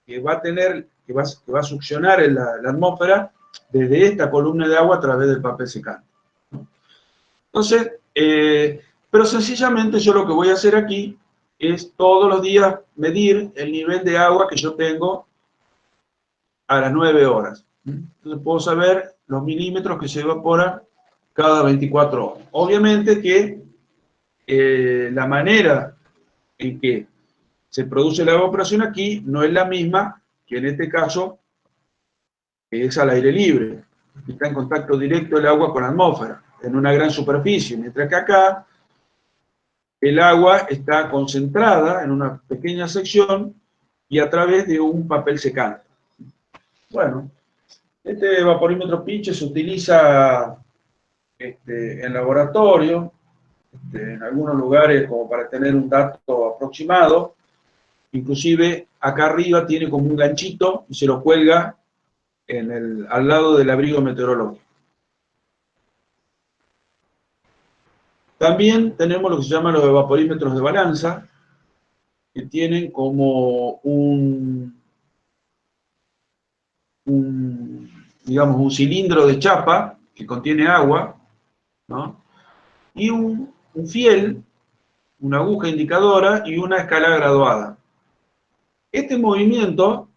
que va a tener, que va a succionar en la atmósfera desde esta columna de agua a través del papel secante. Entonces, pero sencillamente yo lo que voy a hacer aquí es todos los días medir el nivel de agua que yo tengo a las 9 horas. Entonces puedo saber los milímetros que se evaporan cada 24 horas. Obviamente que la manera en que se produce la evaporación aquí no es la misma que en este caso, que es al aire libre. Está en contacto directo el agua con la atmósfera, en una gran superficie, mientras que acá el agua está concentrada en una pequeña sección y a través de un papel secante. Bueno, este evaporímetro Piche se utiliza en laboratorio, en algunos lugares como para tener un dato aproximado. Inclusive acá arriba tiene como un ganchito y se lo cuelga al lado del abrigo meteorológico. También tenemos lo que se llaman los evaporímetros de balanza, que tienen como digamos, un cilindro de chapa que contiene agua, ¿no? Y un fiel, una aguja indicadora y una escala graduada. Este movimiento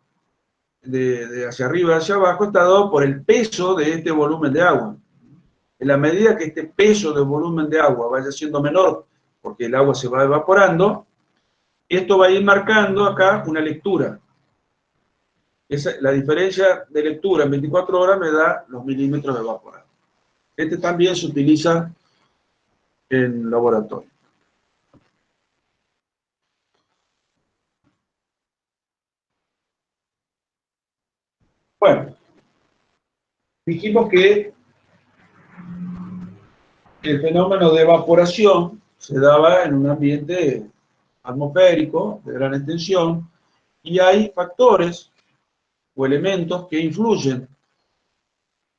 de hacia arriba hacia abajo está dado por el peso de este volumen de agua. En la medida que este peso del volumen de agua vaya siendo menor, porque el agua se va evaporando, esto va a ir marcando acá una lectura. La diferencia de lectura en 24 horas me da los milímetros evaporados. Este también se utiliza en laboratorio. Bueno, dijimos que el fenómeno de evaporación se daba en un ambiente atmosférico de gran extensión y hay factores o elementos que influyen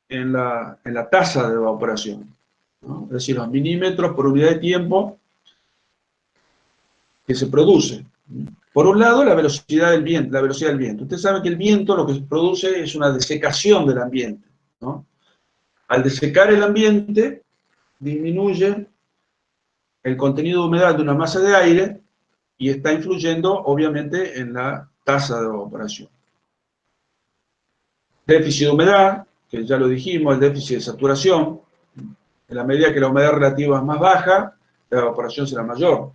en la tasa de evaporación, ¿no? Es decir, los milímetros por unidad de tiempo que se produce. Por un lado, la velocidad del viento. Usted sabe que el viento lo que produce es una desecación del ambiente, ¿no? Al desecar el ambiente, disminuye el contenido de humedad de una masa de aire y está influyendo, obviamente, en la tasa de evaporación. Déficit de humedad, que ya lo dijimos, el déficit de saturación. En la medida que la humedad relativa es más baja, la evaporación será mayor.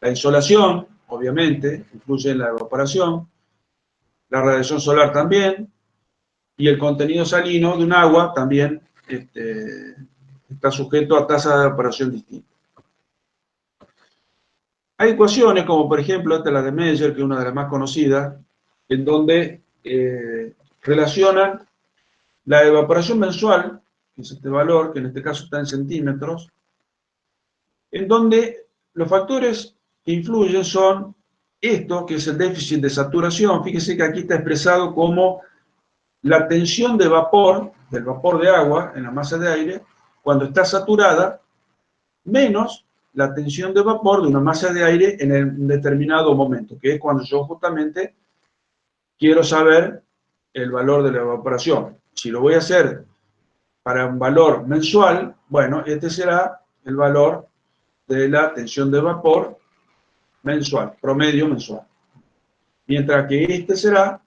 La insolación, obviamente, influye en la evaporación. La radiación solar también. Y el contenido salino de un agua también está sujeto a tasas de evaporación distintas. Hay ecuaciones, como por ejemplo esta es la de Meyer, que es una de las más conocidas, en donde relacionan la evaporación mensual, que es este valor, que en este caso está en centímetros, en donde los factores que influyen son esto, que es el déficit de saturación. Fíjese que aquí está expresado como la tensión de vapor, del vapor de agua en la masa de aire, cuando está saturada, menos la tensión de vapor de una masa de aire en un determinado momento, que es cuando yo justamente quiero saber el valor de la evaporación. Si lo voy a hacer para un valor mensual, bueno, este será el valor de la tensión de vapor mensual, promedio mensual. Mientras que este será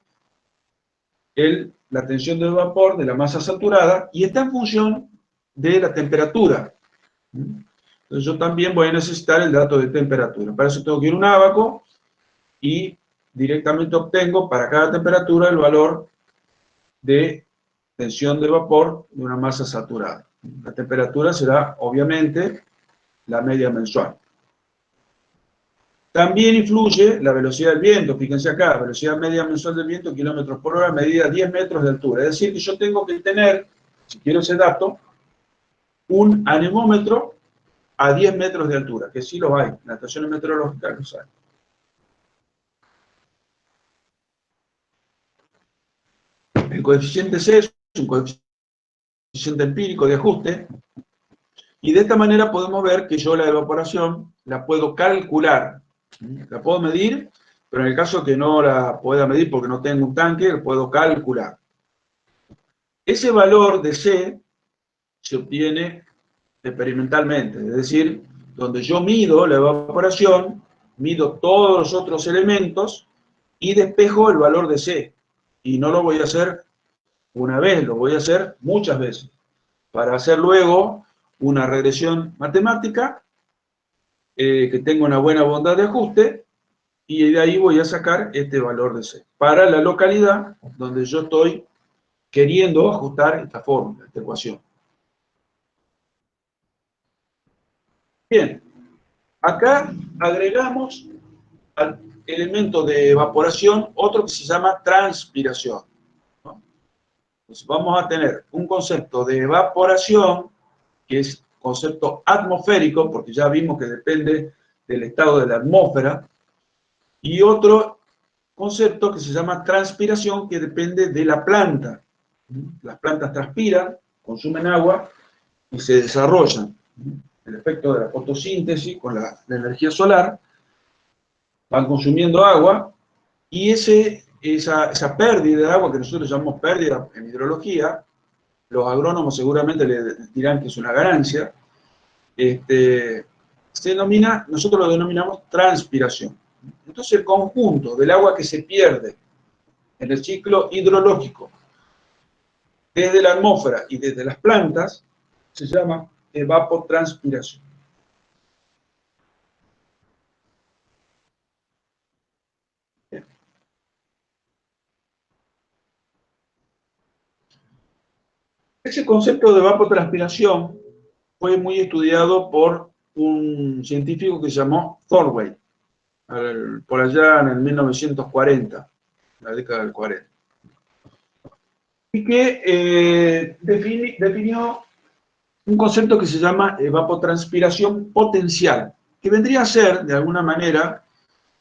la tensión de vapor de la masa saturada y está en función de la temperatura. Entonces yo también voy a necesitar el dato de temperatura. Para eso tengo que ir a un ábaco y directamente obtengo para cada temperatura el valor de tensión de vapor de una masa saturada. La temperatura será, obviamente, la media mensual. También influye la velocidad del viento. Fíjense acá, velocidad media mensual del viento, kilómetros por hora, medida a 10 metros de altura. Es decir, que yo tengo que tener, si quiero ese dato, un anemómetro a 10 metros de altura, que sí los hay, en las estaciones meteorológicas los hay. El coeficiente C es un coeficiente empírico de ajuste, y de esta manera podemos ver que yo la evaporación la puedo calcular. La puedo medir, pero en el caso que no la pueda medir porque no tengo un tanque, la puedo calcular. Ese valor de C se obtiene experimentalmente, es decir, donde yo mido la evaporación, mido todos los otros elementos y despejo el valor de C. Y no lo voy a hacer una vez, lo voy a hacer muchas veces, para hacer luego una regresión matemática que tenga una buena bondad de ajuste, y de ahí voy a sacar este valor de C, para la localidad donde yo estoy queriendo ajustar esta fórmula, esta ecuación. Bien, acá agregamos al elemento de evaporación otro que se llama transpiración, ¿no? Entonces vamos a tener un concepto de evaporación, que es concepto atmosférico, porque ya vimos que depende del estado de la atmósfera, y otro concepto que se llama transpiración, que depende de la planta. Las plantas transpiran, consumen agua y se desarrollan. El efecto de la fotosíntesis con la energía solar, van consumiendo agua, y esa pérdida de agua, que nosotros llamamos pérdida en hidrología, los agrónomos seguramente le dirán que es una ganancia, nosotros lo denominamos transpiración. Entonces el conjunto del agua que se pierde en el ciclo hidrológico desde la atmósfera y desde las plantas se llama evapotranspiración. Bien. Ese concepto de evapotranspiración fue muy estudiado por un científico que se llamó Thorwey, por allá en el 1940, la década del 40. Y que definió un concepto que se llama evapotranspiración potencial, que vendría a ser, de alguna manera,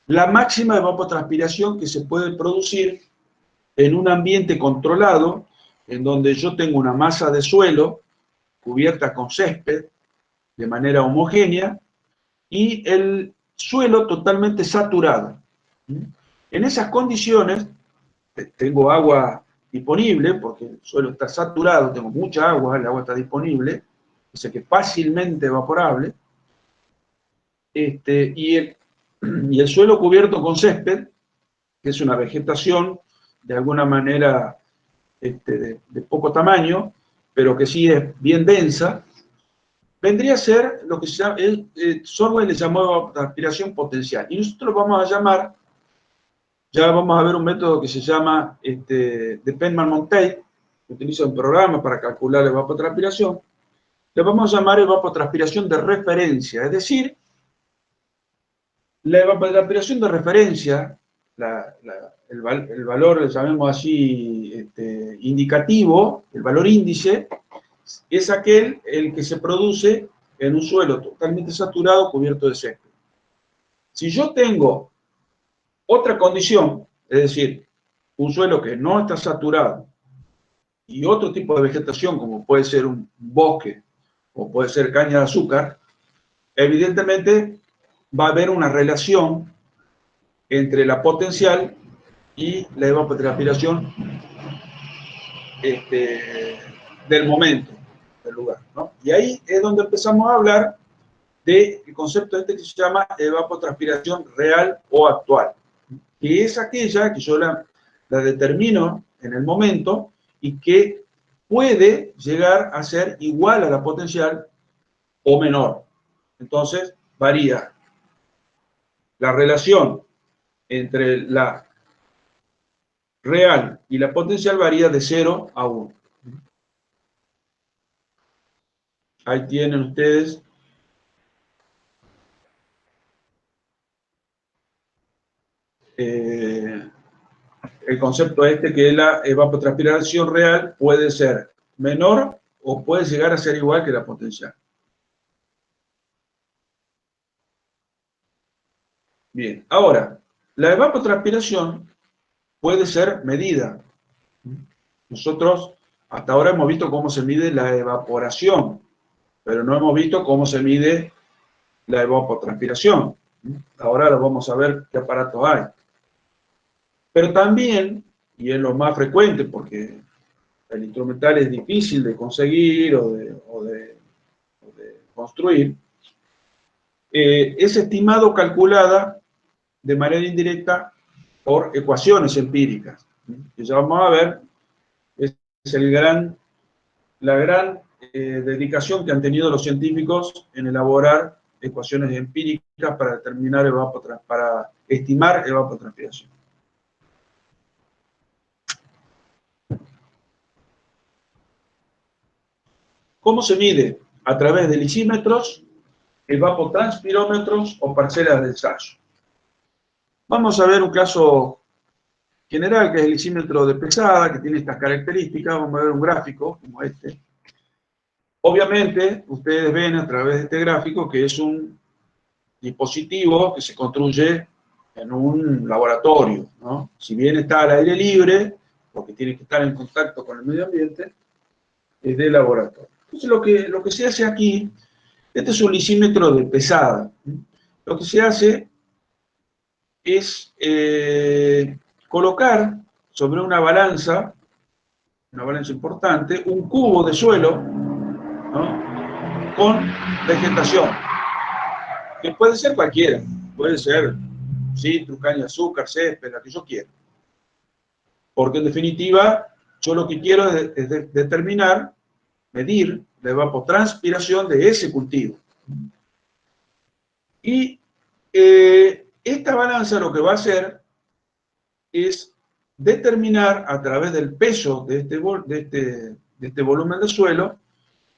la máxima evapotranspiración que se puede producir en un ambiente controlado, en donde yo tengo una masa de suelo cubierta con césped de manera homogénea y el suelo totalmente saturado. En esas condiciones tengo agua disponible, porque el suelo está saturado, tengo mucha agua, el agua está disponible, o sea que fácilmente evaporable, y el suelo cubierto con césped, que es una vegetación de alguna manera de poco tamaño, pero que sí es bien densa, vendría a ser lo que se llama, Thorwey le llamó transpiración potencial. Y nosotros vamos a llamar, ya vamos a ver un método que se llama de Penman-Monteith, que utiliza un programa para calcular la evapotranspiración. Le vamos a llamar evapotranspiración de referencia, es decir, la evapotranspiración de referencia, el valor, le llamemos así, indicativo, el valor índice, es el que se produce en un suelo totalmente saturado, cubierto de césped. Si yo tengo otra condición, es decir, un suelo que no está saturado y otro tipo de vegetación, como puede ser un bosque o puede ser caña de azúcar, evidentemente va a haber una relación entre la potencial y la evapotranspiración del momento, del lugar, ¿no? Y ahí es donde empezamos a hablar del concepto que se llama evapotranspiración real o actual, que es aquella que yo la determino en el momento y que puede llegar a ser igual a la potencial o menor. Entonces, varía. La relación entre la real y la potencial varía de 0 a 1. Ahí tienen ustedes el concepto que la evapotranspiración real puede ser menor o puede llegar a ser igual que la potencial. Bien, ahora, la evapotranspiración puede ser medida. Nosotros hasta ahora hemos visto cómo se mide la evaporación, pero no hemos visto cómo se mide la evapotranspiración. Ahora lo vamos a ver qué aparatos hay. Pero también, y es lo más frecuente porque el instrumental es difícil de conseguir o de construir, es estimado o calculada de manera indirecta por ecuaciones empíricas. Que ya vamos a ver, es la gran dedicación que han tenido los científicos en elaborar ecuaciones empíricas para determinar para estimar evapotranspiración. ¿Cómo se mide? A través de lisímetros, evapotranspirómetros o parcelas de ensayo. Vamos a ver un caso general, que es el lisímetro de pesada, que tiene estas características. Vamos a ver un gráfico como este. Obviamente, ustedes ven a través de este gráfico que es un dispositivo que se construye en un laboratorio, ¿no? Si bien está al aire libre, porque tiene que estar en contacto con el medio ambiente, es de laboratorio. Entonces, lo que se hace aquí, este es un lisímetro de pesada. Lo que se hace es colocar sobre una balanza importante, un cubo de suelo, ¿no?, con vegetación, que puede ser cualquiera, puede ser citrus, caña de azúcar, césped, la que yo quiera. Porque en definitiva, yo lo que quiero es determinar, medir la evapotranspiración de ese cultivo. Y esta balanza lo que va a hacer es determinar a través del peso de este volumen de suelo,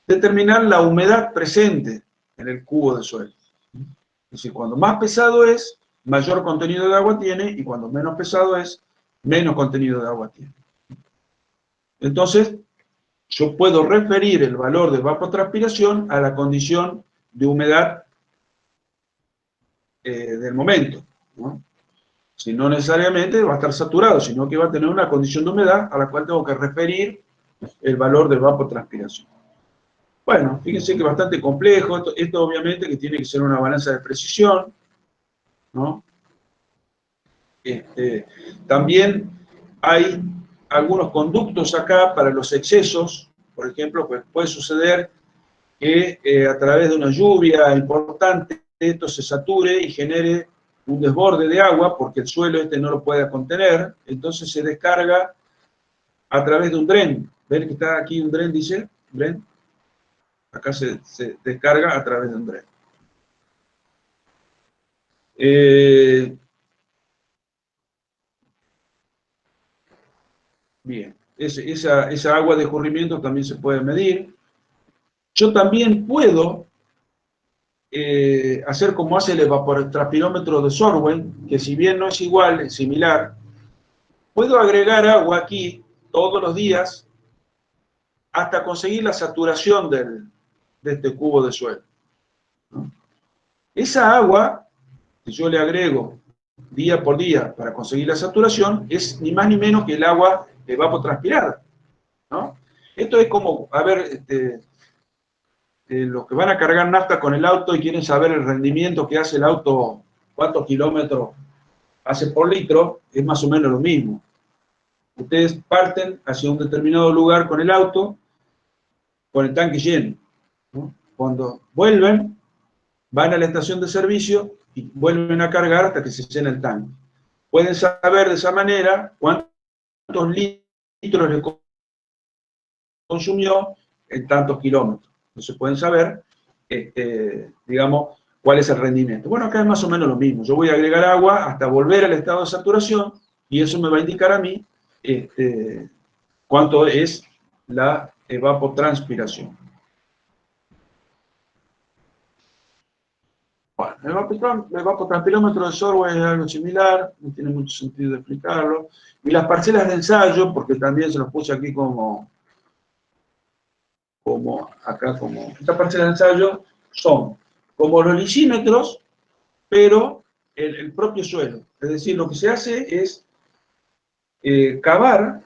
determinar la humedad presente en el cubo de suelo. Es decir, cuando más pesado es, mayor contenido de agua tiene, y cuando menos pesado es, menos contenido de agua tiene. Entonces, yo puedo referir el valor de evapotranspiración a la condición de humedad del momento, ¿no? Si no necesariamente va a estar saturado, sino que va a tener una condición de humedad a la cual tengo que referir el valor de evapotranspiración. Bueno, fíjense que es bastante complejo. Esto obviamente que tiene que ser una balanza de precisión, ¿no? También hay algunos conductos acá para los excesos. Por ejemplo, pues puede suceder que a través de una lluvia importante esto se sature y genere un desborde de agua porque el suelo no lo puede contener, entonces se descarga a través de un dren. ¿Ven que está aquí un dren, dice? ¿Dren? Acá se descarga a través de un dren. Bien, esa agua de escurrimiento también se puede medir. Yo también puedo hacer como hace el evapotranspirómetro de Sorwen, que si bien no es igual, es similar. Puedo agregar agua aquí todos los días hasta conseguir la saturación de este cubo de suelo, ¿no? Esa agua que yo le agrego día por día para conseguir la saturación es ni más ni menos que el agua evapotranspirada, ¿no? Esto es como, a ver, los que van a cargar nafta con el auto y quieren saber el rendimiento que hace el auto, cuántos kilómetros hace por litro, es más o menos lo mismo. Ustedes parten hacia un determinado lugar con el auto, con el tanque lleno, ¿no? Cuando vuelven, van a la estación de servicio y vuelven a cargar hasta que se llena el tanque. Pueden saber de esa manera cuántos litros le consumió en tantos kilómetros. Entonces pueden saber, digamos, cuál es el rendimiento. Bueno, acá es más o menos lo mismo. Yo voy a agregar agua hasta volver al estado de saturación y eso me va a indicar a mí cuánto es la evapotranspiración. Bueno, el evapotranspirómetro de software es algo similar, no tiene mucho sentido explicarlo. Y las parcelas de ensayo, porque también se los puse aquí como estas parcelas de ensayo son como los lisímetros, pero el propio suelo. Es decir, lo que se hace es cavar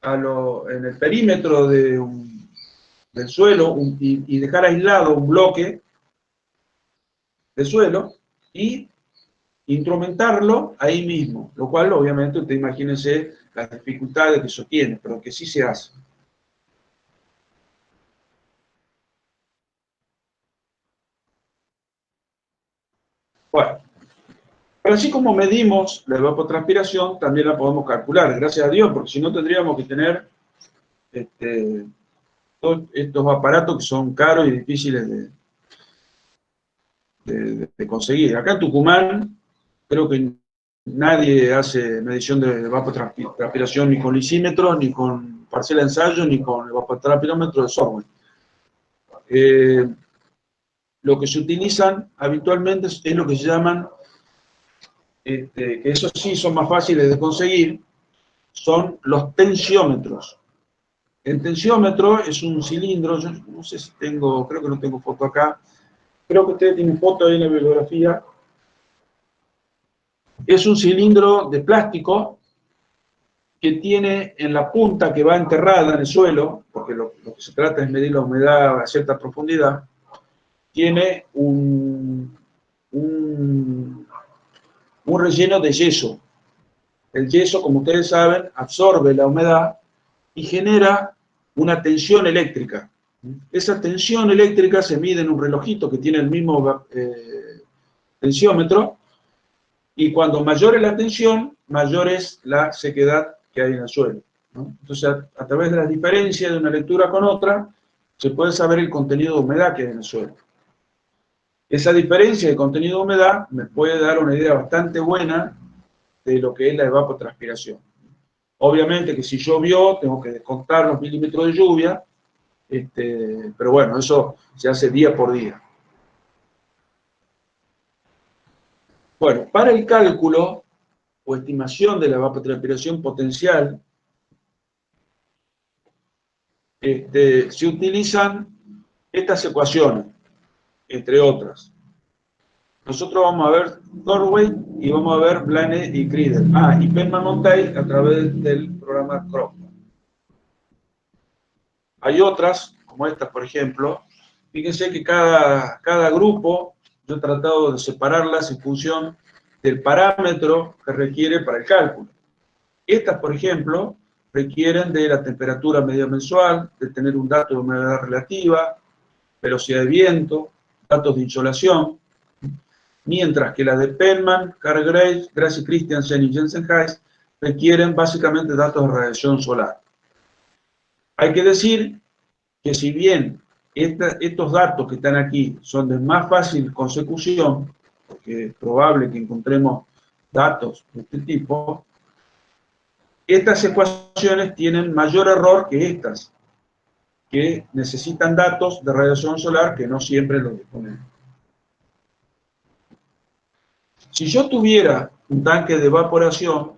en el perímetro del suelo y dejar aislado un bloque de suelo y instrumentarlo ahí mismo, lo cual obviamente usted imagínense las dificultades que eso tiene, pero que sí se hace. Bueno, pero así como medimos la evapotranspiración, también la podemos calcular, gracias a Dios, porque si no tendríamos que tener todos estos aparatos que son caros y difíciles de conseguir. Acá en Tucumán, creo que nadie hace medición de evapotranspiración ni con lisímetros, ni con parcela de ensayo, ni con evapotranspirómetro de software. Lo que se utilizan habitualmente es lo que se llaman, que esos sí son más fáciles de conseguir, son los tensiómetros. El tensiómetro es un cilindro, yo no sé si tengo, creo que no tengo foto acá, creo que ustedes tienen foto ahí en la bibliografía. Es un cilindro de plástico que tiene en la punta que va enterrada en el suelo, porque lo que se trata es medir la humedad a cierta profundidad, tiene un relleno de yeso. El yeso, como ustedes saben, absorbe la humedad y genera una tensión eléctrica. Esa tensión eléctrica se mide en un relojito que tiene el mismo tensiómetro, y cuando mayor es la tensión, mayor es la sequedad que hay en el suelo, ¿no? Entonces, a través de las diferencias de una lectura con otra, se puede saber el contenido de humedad que hay en el suelo. Esa diferencia de contenido de humedad me puede dar una idea bastante buena de lo que es la evapotranspiración. Obviamente que si llovió, tengo que descontar los milímetros de lluvia, pero bueno, eso se hace día por día. Bueno, para el cálculo o estimación de la evapotranspiración potencial, se utilizan estas ecuaciones, entre otras. Nosotros vamos a ver Thorway y vamos a ver Blane y Crider. Y Penman-Monteil a través del programa Crossman. Hay otras, como estas, por ejemplo. Fíjense que cada grupo, yo he tratado de separarlas en función del parámetro que requiere para el cálculo. Estas, por ejemplo, requieren de la temperatura media mensual, de tener un dato de humedad relativa, velocidad de viento, datos de insolación, mientras que las de Penman, Carl Gracie Christiansen y Jensen Hayes requieren básicamente datos de radiación solar. Hay que decir que si bien estos datos que están aquí son de más fácil consecución, porque es probable que encontremos datos de este tipo, estas ecuaciones tienen mayor error que estas, que necesitan datos de radiación solar que no siempre los disponemos. Si yo tuviera un tanque de evaporación,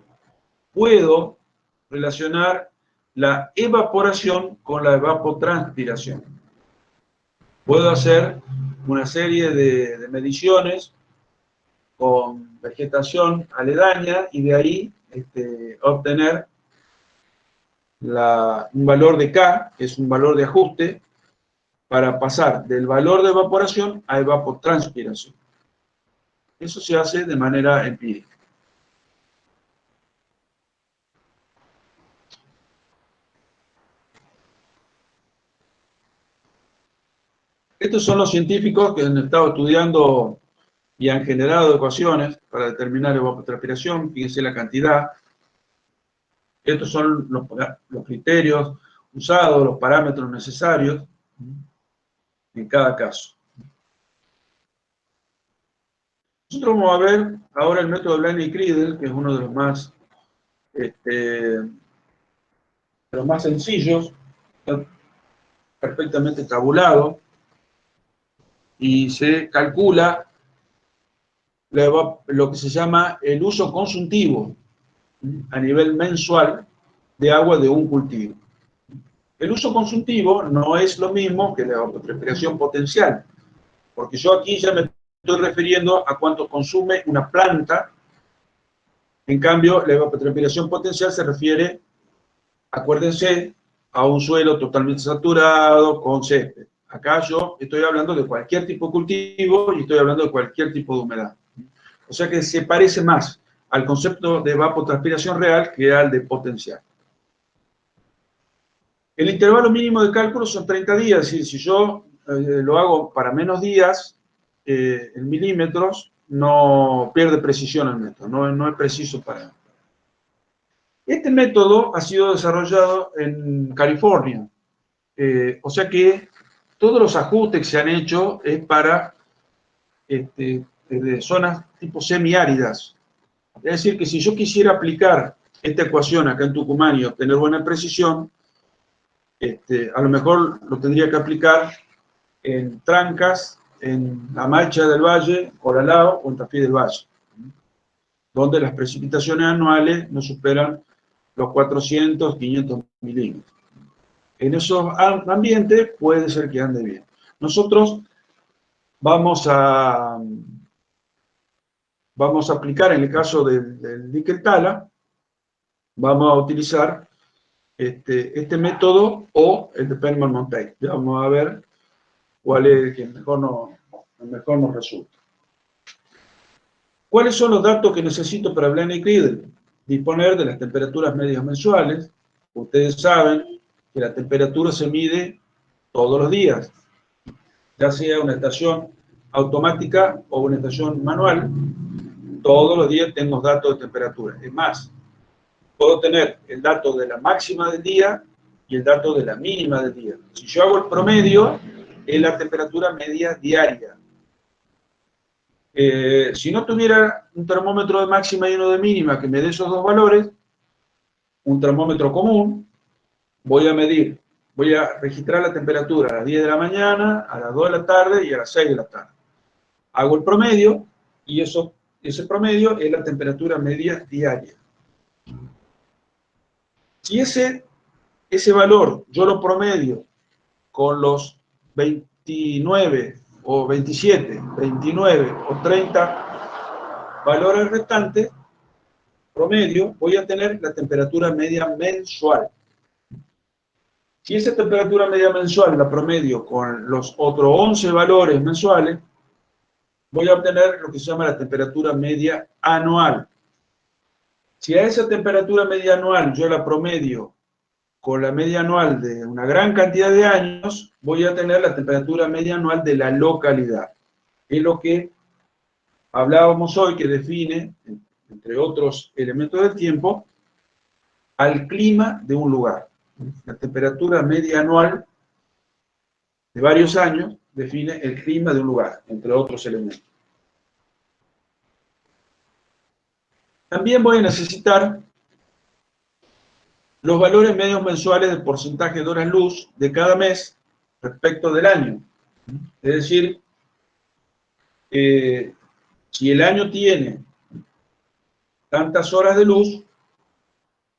puedo relacionar la evaporación con la evapotranspiración. Puedo hacer una serie de mediciones con vegetación aledaña y de ahí obtener un valor de K, que es un valor de ajuste, para pasar del valor de evaporación a evapotranspiración. Eso se hace de manera empírica. Estos son los científicos que han estado estudiando y han generado ecuaciones para determinar evapotranspiración. Fíjense la cantidad. Estos son los criterios usados, los parámetros necesarios en cada caso. Nosotros vamos a ver ahora el método de Blaney-Criddle, que es uno de los más sencillos, está perfectamente tabulado, y se calcula lo que se llama el uso consultivo a nivel mensual de agua de un cultivo. El uso consultivo no es lo mismo que la evapotranspiración potencial, porque yo aquí ya me estoy refiriendo a cuánto consume una planta. En cambio, la evapotranspiración potencial se refiere, acuérdense, a un suelo totalmente saturado con césped. Acá yo estoy hablando de cualquier tipo de cultivo y estoy hablando de cualquier tipo de humedad. O sea que se parece más al concepto de evapotranspiración real que al de potencial. El intervalo mínimo de cálculo son 30 días, es decir, si yo lo hago para menos días, en milímetros, no pierde precisión el método, no es preciso para... Este método ha sido desarrollado en California, o sea que todos los ajustes que se han hecho es para de zonas tipo semiáridas. Es decir, que si yo quisiera aplicar esta ecuación acá en Tucumán y obtener buena precisión, a lo mejor lo tendría que aplicar en Trancas, en La Mancha del Valle, Coralao o en Tafí del Valle, donde las precipitaciones anuales no superan los 400, 500 milímetros. En esos ambientes puede ser que ande bien. Nosotros vamos a aplicar, en el caso del níquel tala, vamos a utilizar este método o el de Penman-Monteith. Ya vamos a ver cuál es el que mejor nos resulta. ¿Cuáles son los datos que necesito para Blaney-Criddle? Disponer de las temperaturas medias mensuales. Ustedes saben que la temperatura se mide todos los días, ya sea una estación automática o una estación manual. Todos los días tengo datos de temperatura. Es más, puedo tener el dato de la máxima del día y el dato de la mínima del día. Si yo hago el promedio, es la temperatura media diaria. Si no tuviera un termómetro de máxima y uno de mínima que me dé esos dos valores, un termómetro común, voy a registrar la temperatura a las 10 de la mañana, a las 2 de la tarde y a las 6 de la tarde. Hago el promedio y ese promedio es la temperatura media diaria. Si ese valor yo lo promedio con los 29 o 27, 29 o 30 valores restantes, promedio, voy a tener la temperatura media mensual. Si esa temperatura media mensual la promedio con los otros 11 valores mensuales, voy a obtener lo que se llama la temperatura media anual. Si a esa temperatura media anual yo la promedio con la media anual de una gran cantidad de años, voy a tener la temperatura media anual de la localidad. Es lo que hablábamos hoy, que define, entre otros elementos del tiempo, al clima de un lugar. La temperatura media anual de varios años define el clima de un lugar, entre otros elementos. También voy a necesitar los valores medios mensuales del porcentaje de horas luz de cada mes respecto del año. Es decir, si el año tiene tantas horas de luz,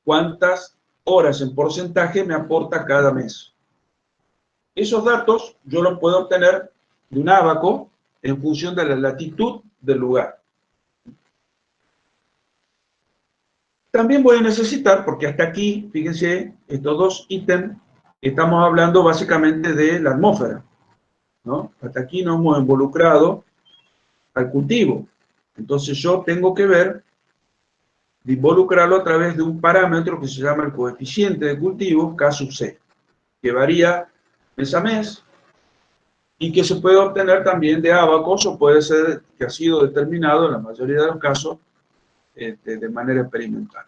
¿cuántas horas en porcentaje me aporta cada mes? Esos datos yo los puedo obtener de un ábaco en función de la latitud del lugar. También voy a necesitar, porque hasta aquí, fíjense, estos dos ítems, estamos hablando básicamente de la atmósfera. ¿no? Hasta aquí no hemos involucrado al cultivo. Entonces yo tengo que ver de involucrarlo a través de un parámetro que se llama el coeficiente de cultivo K sub C, que varía mes a mes y que se puede obtener también de ábacos o puede ser que ha sido determinado en la mayoría de los casos de manera experimental.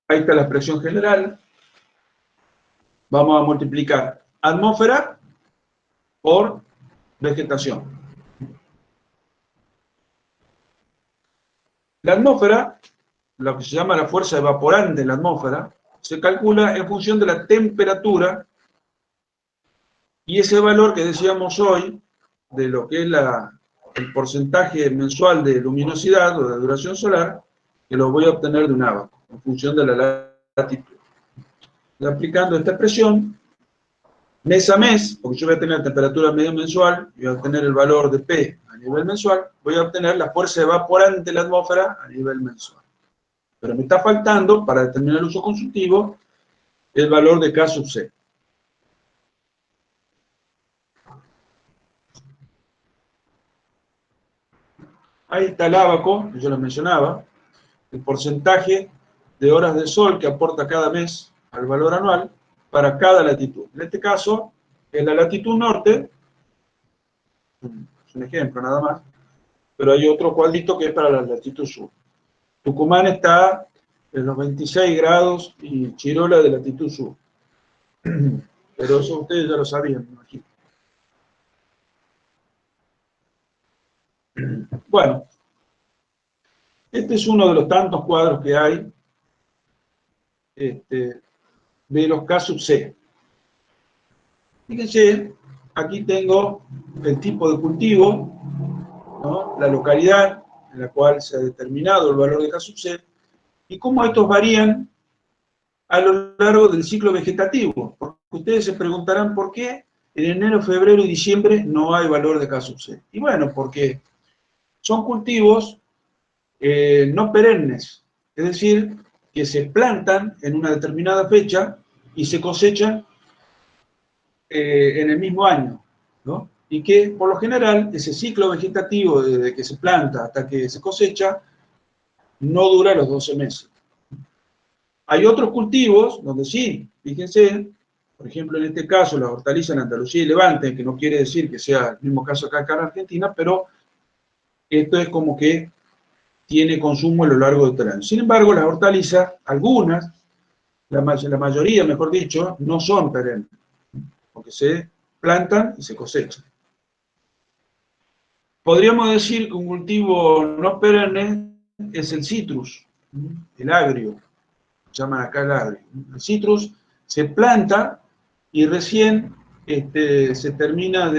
Ahí está la expresión general. Vamos a multiplicar atmósfera por vegetación. La atmósfera, lo que se llama la fuerza evaporante de la atmósfera, se calcula en función de la temperatura y ese valor que decíamos hoy, de lo que es el porcentaje mensual de luminosidad o de duración solar, que lo voy a obtener de un ábaco, en función de la latitud. Y aplicando esta expresión, mes a mes, porque yo voy a tener la temperatura medio mensual, y voy a obtener el valor de P a nivel mensual, voy a obtener la fuerza evaporante de la atmósfera a nivel mensual. Pero me está faltando, para determinar el uso consultivo, el valor de K sub C. Ahí está el ábaco, que yo les mencionaba, el porcentaje de horas de sol que aporta cada mes al valor anual para cada latitud. En este caso, en la latitud norte, es un ejemplo nada más, pero hay otro cuadrito que es para la latitud sur. Tucumán está en los 26 grados y Chirola de latitud sur. Pero eso ustedes ya lo sabían, me imagino. Bueno, este es uno de los tantos cuadros que hay de los K sub C. Fíjense, aquí tengo el tipo de cultivo, ¿no? La localidad en la cual se ha determinado el valor de K sub C, y cómo estos varían a lo largo del ciclo vegetativo. Porque ustedes se preguntarán por qué en enero, febrero y diciembre no hay valor de K sub C. Y bueno, porque son cultivos no perennes, es decir, que se plantan en una determinada fecha y se cosechan en el mismo año, ¿no? Y que, por lo general, ese ciclo vegetativo desde que se planta hasta que se cosecha no dura los 12 meses. Hay otros cultivos donde sí, fíjense, por ejemplo, en este caso, la hortaliza en Andalucía y Levante, que no quiere decir que sea el mismo caso acá en Argentina, pero esto es como que tiene consumo a lo largo de todo el año. Sin embargo, las hortalizas, algunas, la mayoría, mejor dicho, no son perennes, porque se plantan y se cosechan. Podríamos decir que un cultivo no perenne es el citrus, el agrio, llaman acá el agrio. El citrus se planta y recién se termina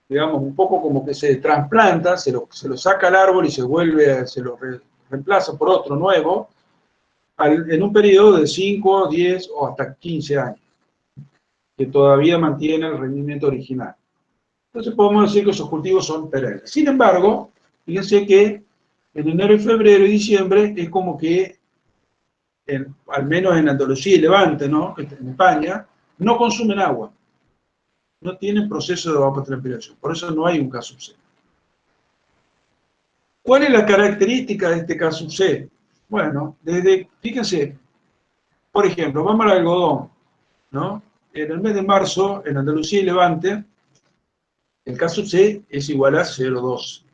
digamos, un poco como que se trasplanta, se lo saca al árbol y se lo reemplaza por otro nuevo, en un periodo de 5, 10 o hasta 15 años, que todavía mantiene el rendimiento original. Entonces podemos decir que esos cultivos son perennes. Sin embargo, fíjense que en enero, febrero y diciembre es como que, al menos en Andalucía y Levante, ¿no? En España, no consumen agua. No tienen proceso de evapotranspiración. Por eso no hay un K sub C. ¿Cuál es la característica de este K sub C? Bueno, fíjense, por ejemplo, vamos al algodón, ¿no? En el mes de marzo, en Andalucía y Levante, el K sub C es igual a 0,2.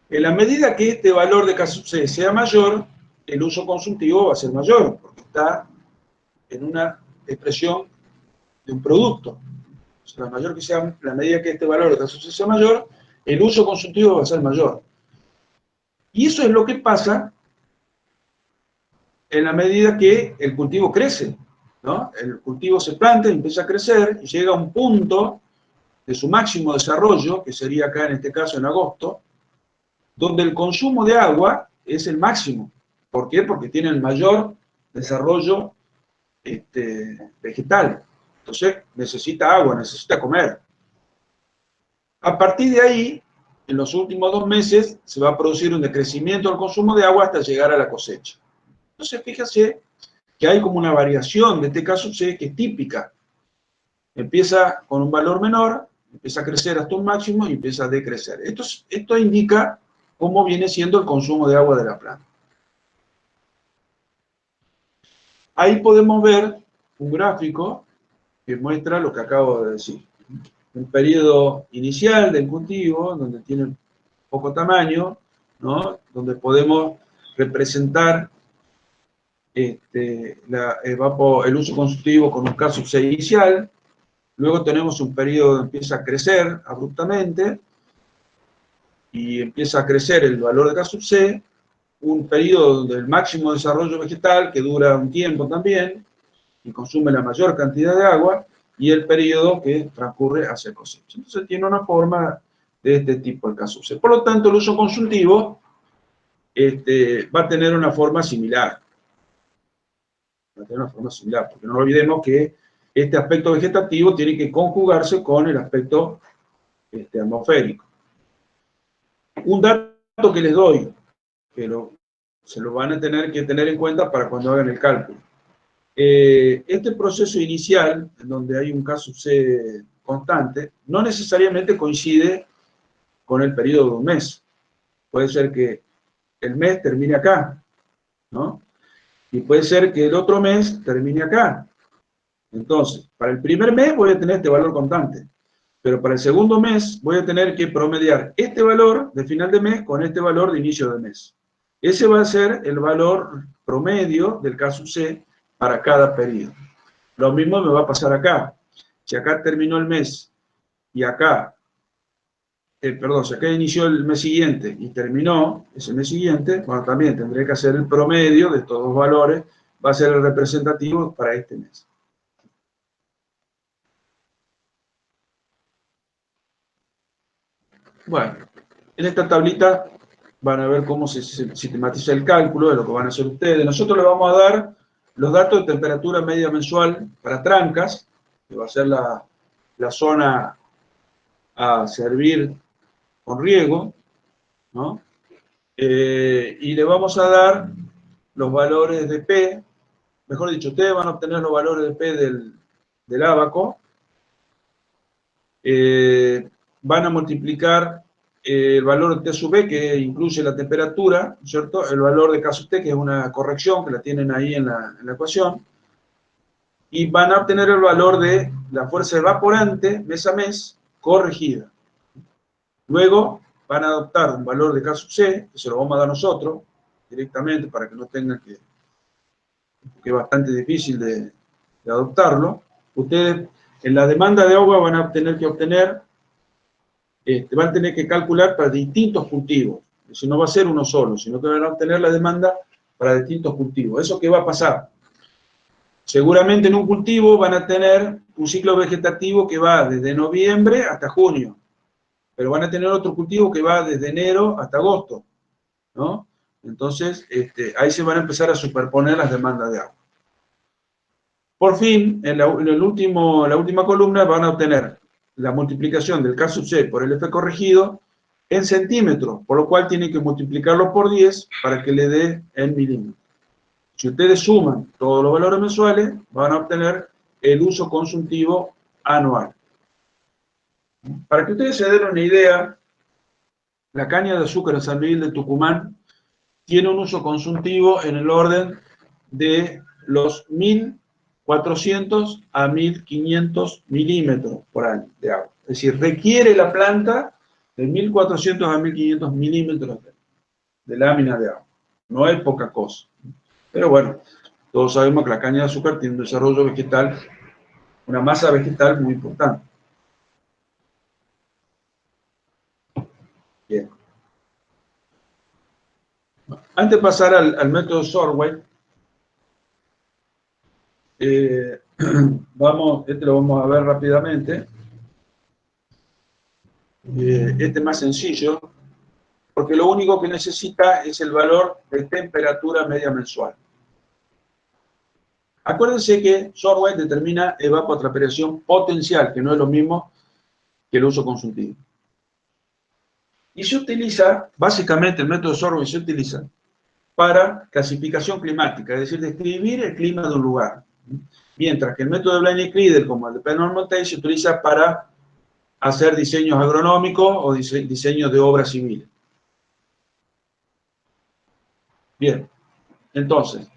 En la medida que este valor de K sub C sea mayor, el uso consultivo va a ser mayor, porque está en una expresión de un producto. O sea, la medida que este valor de K sub C sea mayor, el uso consultivo va a ser mayor. Y eso es lo que pasa en la medida que el cultivo crece, ¿no? El cultivo se planta, empieza a crecer y llega a un punto de su máximo desarrollo, que sería acá en este caso en agosto, donde el consumo de agua es el máximo. ¿Por qué? Porque tiene el mayor desarrollo vegetal. Entonces necesita agua, necesita comer. A partir de ahí, en los últimos 2 meses, se va a producir un decrecimiento del consumo de agua hasta llegar a la cosecha. Entonces, fíjense que hay como una variación de este K sub C que es típica. Empieza con un valor menor, empieza a crecer hasta un máximo y empieza a decrecer. Esto indica cómo viene siendo el consumo de agua de la planta. Ahí podemos ver un gráfico que muestra lo que acabo de decir. Un periodo inicial del cultivo, donde tiene poco tamaño, ¿no? Donde podemos representar el uso consultivo con un K sub C inicial. Luego tenemos un periodo donde empieza a crecer abruptamente y empieza a crecer el valor de K sub C, un periodo del máximo desarrollo vegetal que dura un tiempo también y consume la mayor cantidad de agua, y el periodo que transcurre hacia cosecha. Entonces tiene una forma de este tipo el K sub C. Por lo tanto, el uso consultivo va a tener una forma similar. Va a tener una forma similar, porque no olvidemos que este aspecto vegetativo tiene que conjugarse con el aspecto atmosférico. Un dato que les doy, pero se lo van a tener que tener en cuenta para cuando hagan el cálculo. Este proceso inicial, en donde hay un K sub C constante, no necesariamente coincide con el periodo de un mes. Puede ser que el mes termine acá, ¿no? Y puede ser que el otro mes termine acá. Entonces, para el primer mes voy a tener este valor constante, pero para el segundo mes voy a tener que promediar este valor de final de mes con este valor de inicio de mes. Ese va a ser el valor promedio del K sub C para cada periodo. Lo mismo me va a pasar acá. Si acá terminó el mes y acá, si acá inició el mes siguiente y terminó ese mes siguiente, bueno, también tendré que hacer el promedio de estos dos valores, va a ser el representativo para este mes. Bueno, en esta tablita van a ver cómo se sistematiza el cálculo de lo que van a hacer ustedes. Nosotros les vamos a dar los datos de temperatura media mensual para Trancas, que va a ser la zona a servir con riego, ¿no? Y le vamos a dar los valores de P, mejor dicho, ustedes van a obtener los valores de P del ábaco, van a multiplicar el valor de T sub B, que incluye la temperatura, ¿cierto? El valor de K sub T, que es una corrección, que la tienen ahí en la ecuación, y van a obtener el valor de la fuerza evaporante mes a mes corregida. Luego van a adoptar un valor de K sub C, que se lo vamos a dar nosotros directamente para que no tengan que es bastante difícil de adoptarlo. Ustedes en la demanda de agua van a tener que obtener, van a tener que calcular para distintos cultivos. Si no va a ser uno solo, sino que van a obtener la demanda para distintos cultivos. ¿Eso qué va a pasar? Seguramente en un cultivo van a tener un ciclo vegetativo que va desde noviembre hasta junio, pero van a tener otro cultivo que va desde enero hasta agosto, ¿no? Entonces, ahí se van a empezar a superponer las demandas de agua. Por fin, en la última columna van a obtener la multiplicación del K sub C por el F corregido en centímetros, por lo cual tienen que multiplicarlo por 10 para que le dé en milímetros. Si ustedes suman todos los valores mensuales, van a obtener el uso consultivo anual. Para que ustedes se den una idea, la caña de azúcar en San Miguel de Tucumán tiene un uso consultivo en el orden de los 1.400 a 1.500 milímetros por año de agua. Es decir, requiere la planta de 1.400 a 1.500 milímetros de lámina de agua. No es poca cosa. Pero bueno, todos sabemos que la caña de azúcar tiene un desarrollo vegetal, una masa vegetal muy importante. Bien. Antes de pasar al método Sorway, este lo vamos a ver rápidamente. Este es más sencillo, porque lo único que necesita es el valor de temperatura media mensual. Acuérdense que Sorway determina evapotranspiración potencial, que no es lo mismo que el uso consultivo. Y se utiliza, básicamente el método Sorway se utiliza para clasificación climática, es decir, describir el clima de un lugar. Mientras que el método de Blaney-Crider, como el de Penrose-Montagne, se utiliza para hacer diseños agronómicos o diseños de obras civiles. Bien, entonces,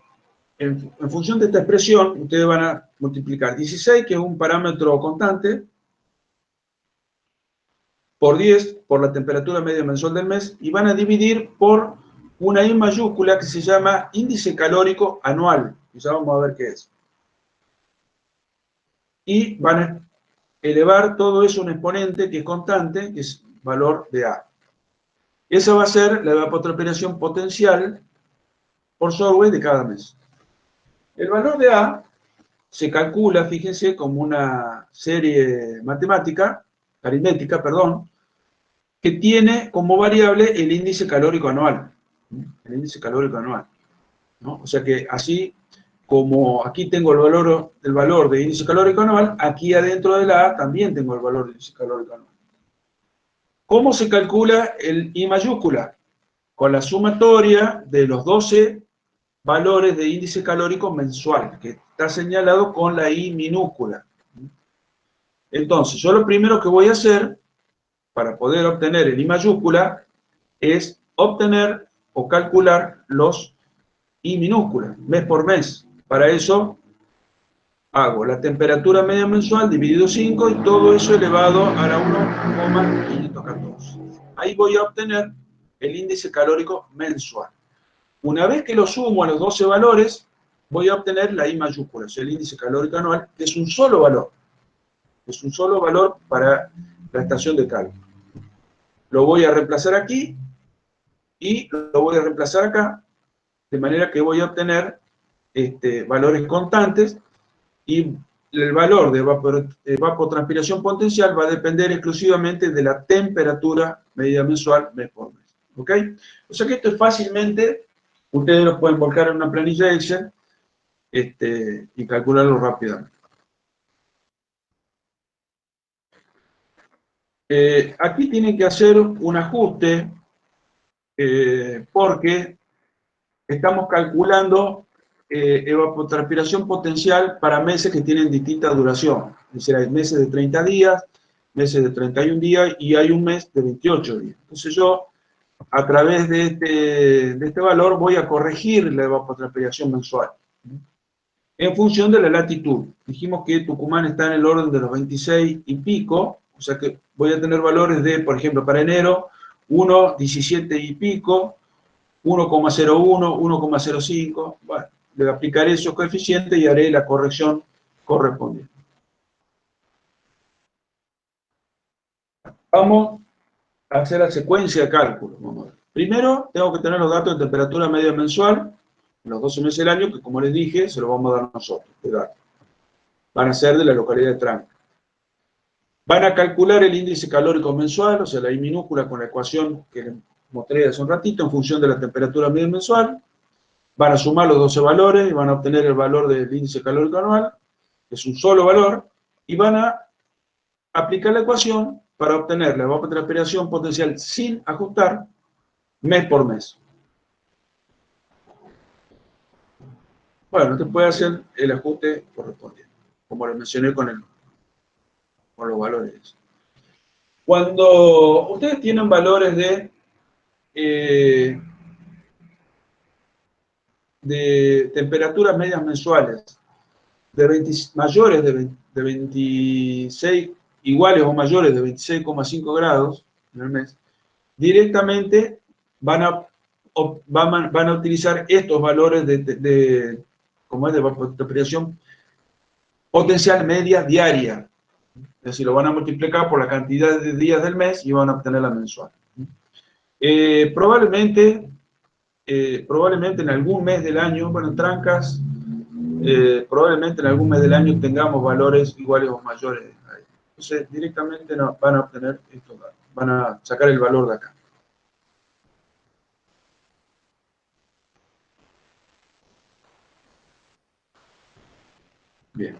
en función de esta expresión, ustedes van a multiplicar 16, que es un parámetro constante, por 10, por la temperatura media mensual del mes, y van a dividir por una I mayúscula que se llama índice calórico anual, y ya vamos a ver qué es. Y van a elevar todo eso a un exponente que es constante, que es valor de A. Esa va a ser la evapotranspiración potencial por Solway de cada mes. El valor de A se calcula, fíjense, como una serie matemática, aritmética, perdón, que tiene como variable el índice calórico anual. El índice calórico anual, ¿no? O sea que así como aquí tengo el valor de índice calórico anual, aquí adentro de la A también tengo el valor de índice calórico anual. ¿Cómo se calcula el I mayúscula? Con la sumatoria de los 12 valores de índice calórico mensual, que está señalado con la I minúscula. Entonces, yo lo primero que voy a hacer para poder obtener el I mayúscula es obtener o calcular los I minúsculas, mes por mes. Para eso hago la temperatura media mensual dividido 5 y todo eso elevado a la 1,514. Ahí voy a obtener el índice calórico mensual. Una vez que lo sumo a los 12 valores, voy a obtener la I mayúscula, o sea, el índice calórico anual, que es un solo valor. Es un solo valor para la estación de cálculo. Lo voy a reemplazar aquí y lo voy a reemplazar acá, de manera que voy a obtener valores constantes y el valor de evapotranspiración potencial va a depender exclusivamente de la temperatura media mensual mes por mes. ¿Ok? O sea que esto es fácilmente, ustedes lo pueden volcar en una planilla Excel y calcularlo rápidamente. Aquí tienen que hacer un ajuste porque estamos calculando evapotranspiración potencial para meses que tienen distinta duración. Es decir, hay meses de 30 días, meses de 31 días y hay un mes de 28 días. Entonces yo, a través de este valor, voy a corregir la evapotranspiración mensual en función de la latitud. Dijimos que Tucumán está en el orden de los 26 y pico, o sea que voy a tener valores de, por ejemplo, para enero, 1,17 y pico, 1,01, 1,05, bueno, le aplicaré esos coeficientes y haré la corrección correspondiente. Vamos a hacer la secuencia de cálculo. Primero, tengo que tener los datos de temperatura media mensual, en los 12 meses del año, que como les dije, se los vamos a dar nosotros. Van a ser de la localidad de Tranca. Van a calcular el índice calórico mensual, o sea, la I minúscula con la ecuación que les mostré hace un ratito, en función de la temperatura media mensual. Van a sumar los 12 valores y van a obtener el valor del índice calórico anual, que es un solo valor, y van a aplicar la ecuación para obtener la evapotranspiración potencial sin ajustar mes por mes. Bueno, usted puede hacer el ajuste correspondiente, como lo mencioné con los valores. Cuando ustedes tienen valores de temperaturas medias mensuales mayores de 26, iguales o mayores de 26,5 grados en el mes, directamente van a utilizar estos valores de evapotranspiración potencial media diaria. Es decir, lo van a multiplicar por la cantidad de días del mes y van a obtener la mensual. Probablemente en algún mes del año, bueno, en Trancas, probablemente en algún mes del año tengamos valores iguales o mayores a ellos. Entonces, directamente van a obtener estos datos, van a sacar el valor de acá. Bien.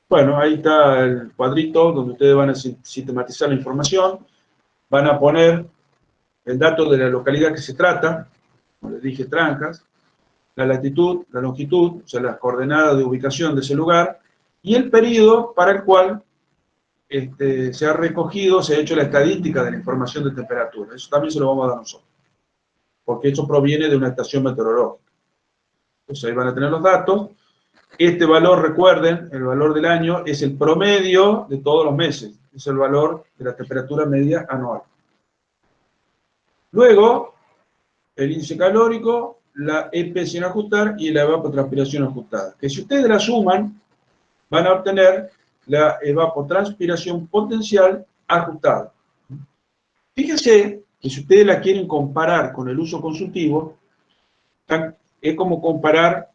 Bueno, ahí está el cuadrito donde ustedes van a sistematizar la información, van a poner el dato de la localidad que se trata, como les dije, trancas, la latitud, la longitud, o sea, las coordenadas de ubicación de ese lugar, y el periodo para el cual se ha recogido, se ha hecho la estadística de la información de temperatura. Eso también se lo vamos a dar nosotros, porque eso proviene de una estación meteorológica. Entonces ahí van a tener los datos. Este valor, recuerden, el valor del año es el promedio de todos los meses, es el valor de la temperatura media anual. Luego, el índice calórico, la EP sin ajustar y la evapotranspiración ajustada. Que si ustedes la suman, van a obtener la evapotranspiración potencial ajustada. Fíjense que si ustedes la quieren comparar con el uso consultivo, es como comparar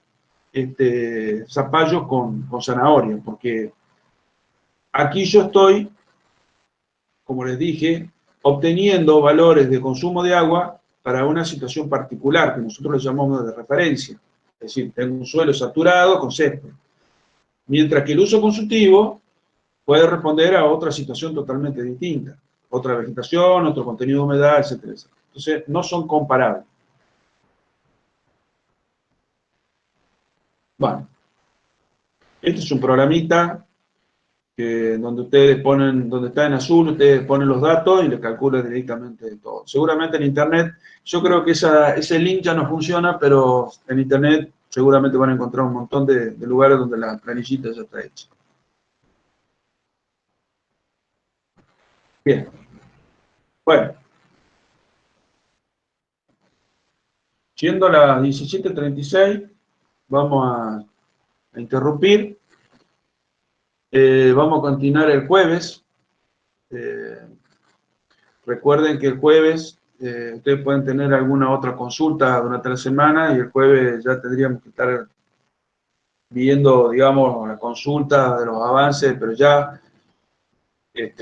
zapallo con zanahoria, porque aquí yo estoy, como les dije, obteniendo valores de consumo de agua para una situación particular, que nosotros le llamamos de referencia. Es decir, tengo un suelo saturado con césped. Mientras que el uso consultivo puede responder a otra situación totalmente distinta. Otra vegetación, otro contenido de humedad, etcétera, etcétera. Entonces, no son comparables. Bueno, este es un programita donde ustedes ponen, donde está en azul, ustedes ponen los datos y le calculan directamente todo. Seguramente en Internet, yo creo que ese link ya no funciona, pero en Internet seguramente van a encontrar un montón de lugares donde la planillita ya está hecha. Bien. Bueno. Siendo las 17:36, vamos a interrumpir. Vamos a continuar el jueves. Recuerden que el jueves ustedes pueden tener alguna otra consulta durante la semana y el jueves ya tendríamos que estar viendo, digamos, la consulta de los avances, pero ya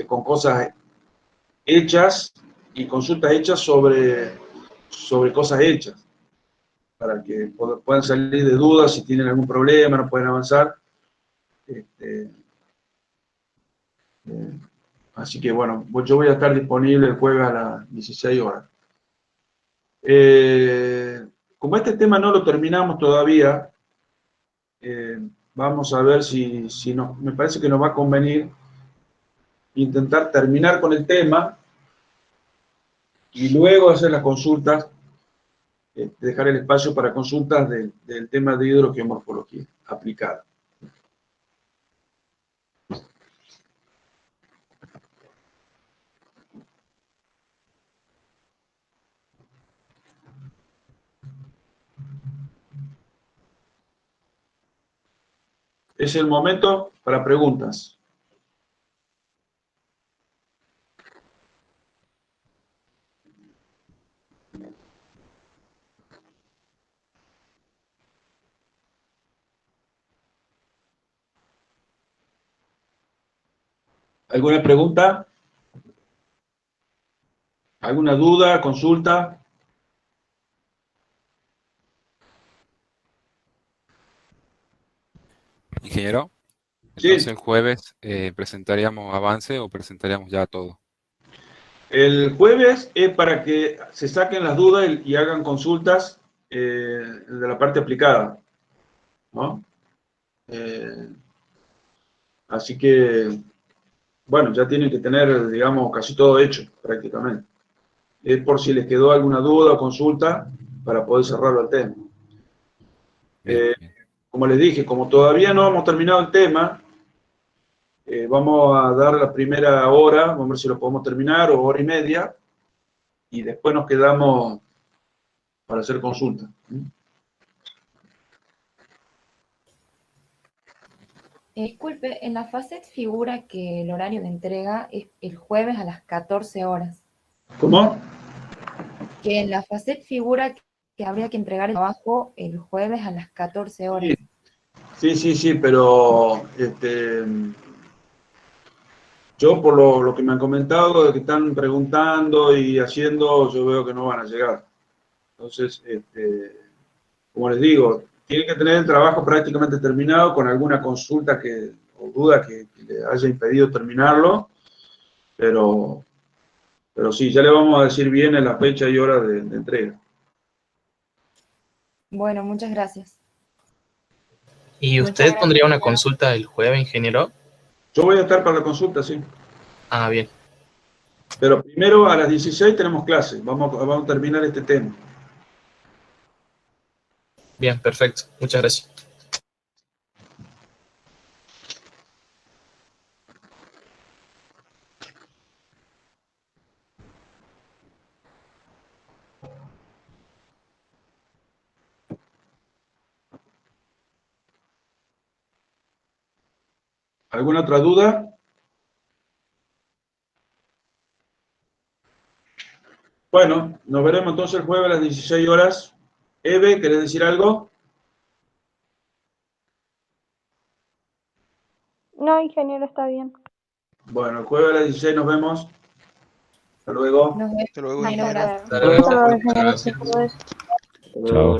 con cosas hechas y consultas hechas sobre cosas hechas, para que puedan salir de dudas si tienen algún problema, no pueden avanzar. Así que bueno, yo voy a estar disponible el jueves a las 16 horas. Como este tema no lo terminamos todavía, vamos a ver si me parece que nos va a convenir intentar terminar con el tema y luego hacer las consultas, dejar el espacio para consultas del tema de hidrogeomorfología aplicada. Es el momento para preguntas. ¿Alguna pregunta? ¿Alguna duda, consulta? Ingeniero, entonces Sí. el jueves presentaríamos avance o presentaríamos ya todo. El jueves es para que se saquen las dudas y hagan consultas de la parte aplicada, ¿no? Así que, bueno, ya tienen que tener, digamos, casi todo hecho, prácticamente. Es por si les quedó alguna duda o consulta para poder cerrarlo al tema. Bien, bien. Como les dije, como todavía no hemos terminado el tema, vamos a dar la primera hora, vamos a ver si lo podemos terminar, o hora y media, y después nos quedamos para hacer consulta. Disculpe, en la FACET figura que el horario de entrega es el jueves a las 14 horas. ¿Cómo? Que en la FACET figura que habría que entregar el trabajo el jueves a las 14 horas. Sí, pero yo por lo que me han comentado, de que están preguntando y haciendo, yo veo que no van a llegar. Entonces, como les digo, tienen que tener el trabajo prácticamente terminado con alguna consulta o duda que le haya impedido terminarlo, pero sí, ya le vamos a decir bien en la fecha y hora de entrega. Bueno, muchas gracias. ¿Y Muchas usted gracias, pondría una ingeniero. consulta el jueves, ingeniero? Yo voy a estar para la consulta, sí. Ah, bien. Pero primero a las 16 tenemos clase. Vamos a terminar este tema. Bien, perfecto. Muchas gracias. ¿Alguna otra duda? Bueno, nos veremos entonces el jueves a las 16 horas. Eve, ¿querés decir algo? No, ingeniero, está bien. Bueno, el jueves a las 16 nos vemos. Hasta luego. Nos vemos. Hasta luego, Ingeniero, ingeniero. gracias. Hasta luego. Hasta luego, Muchas ingeniero. gracias. Saludos. Hasta luego.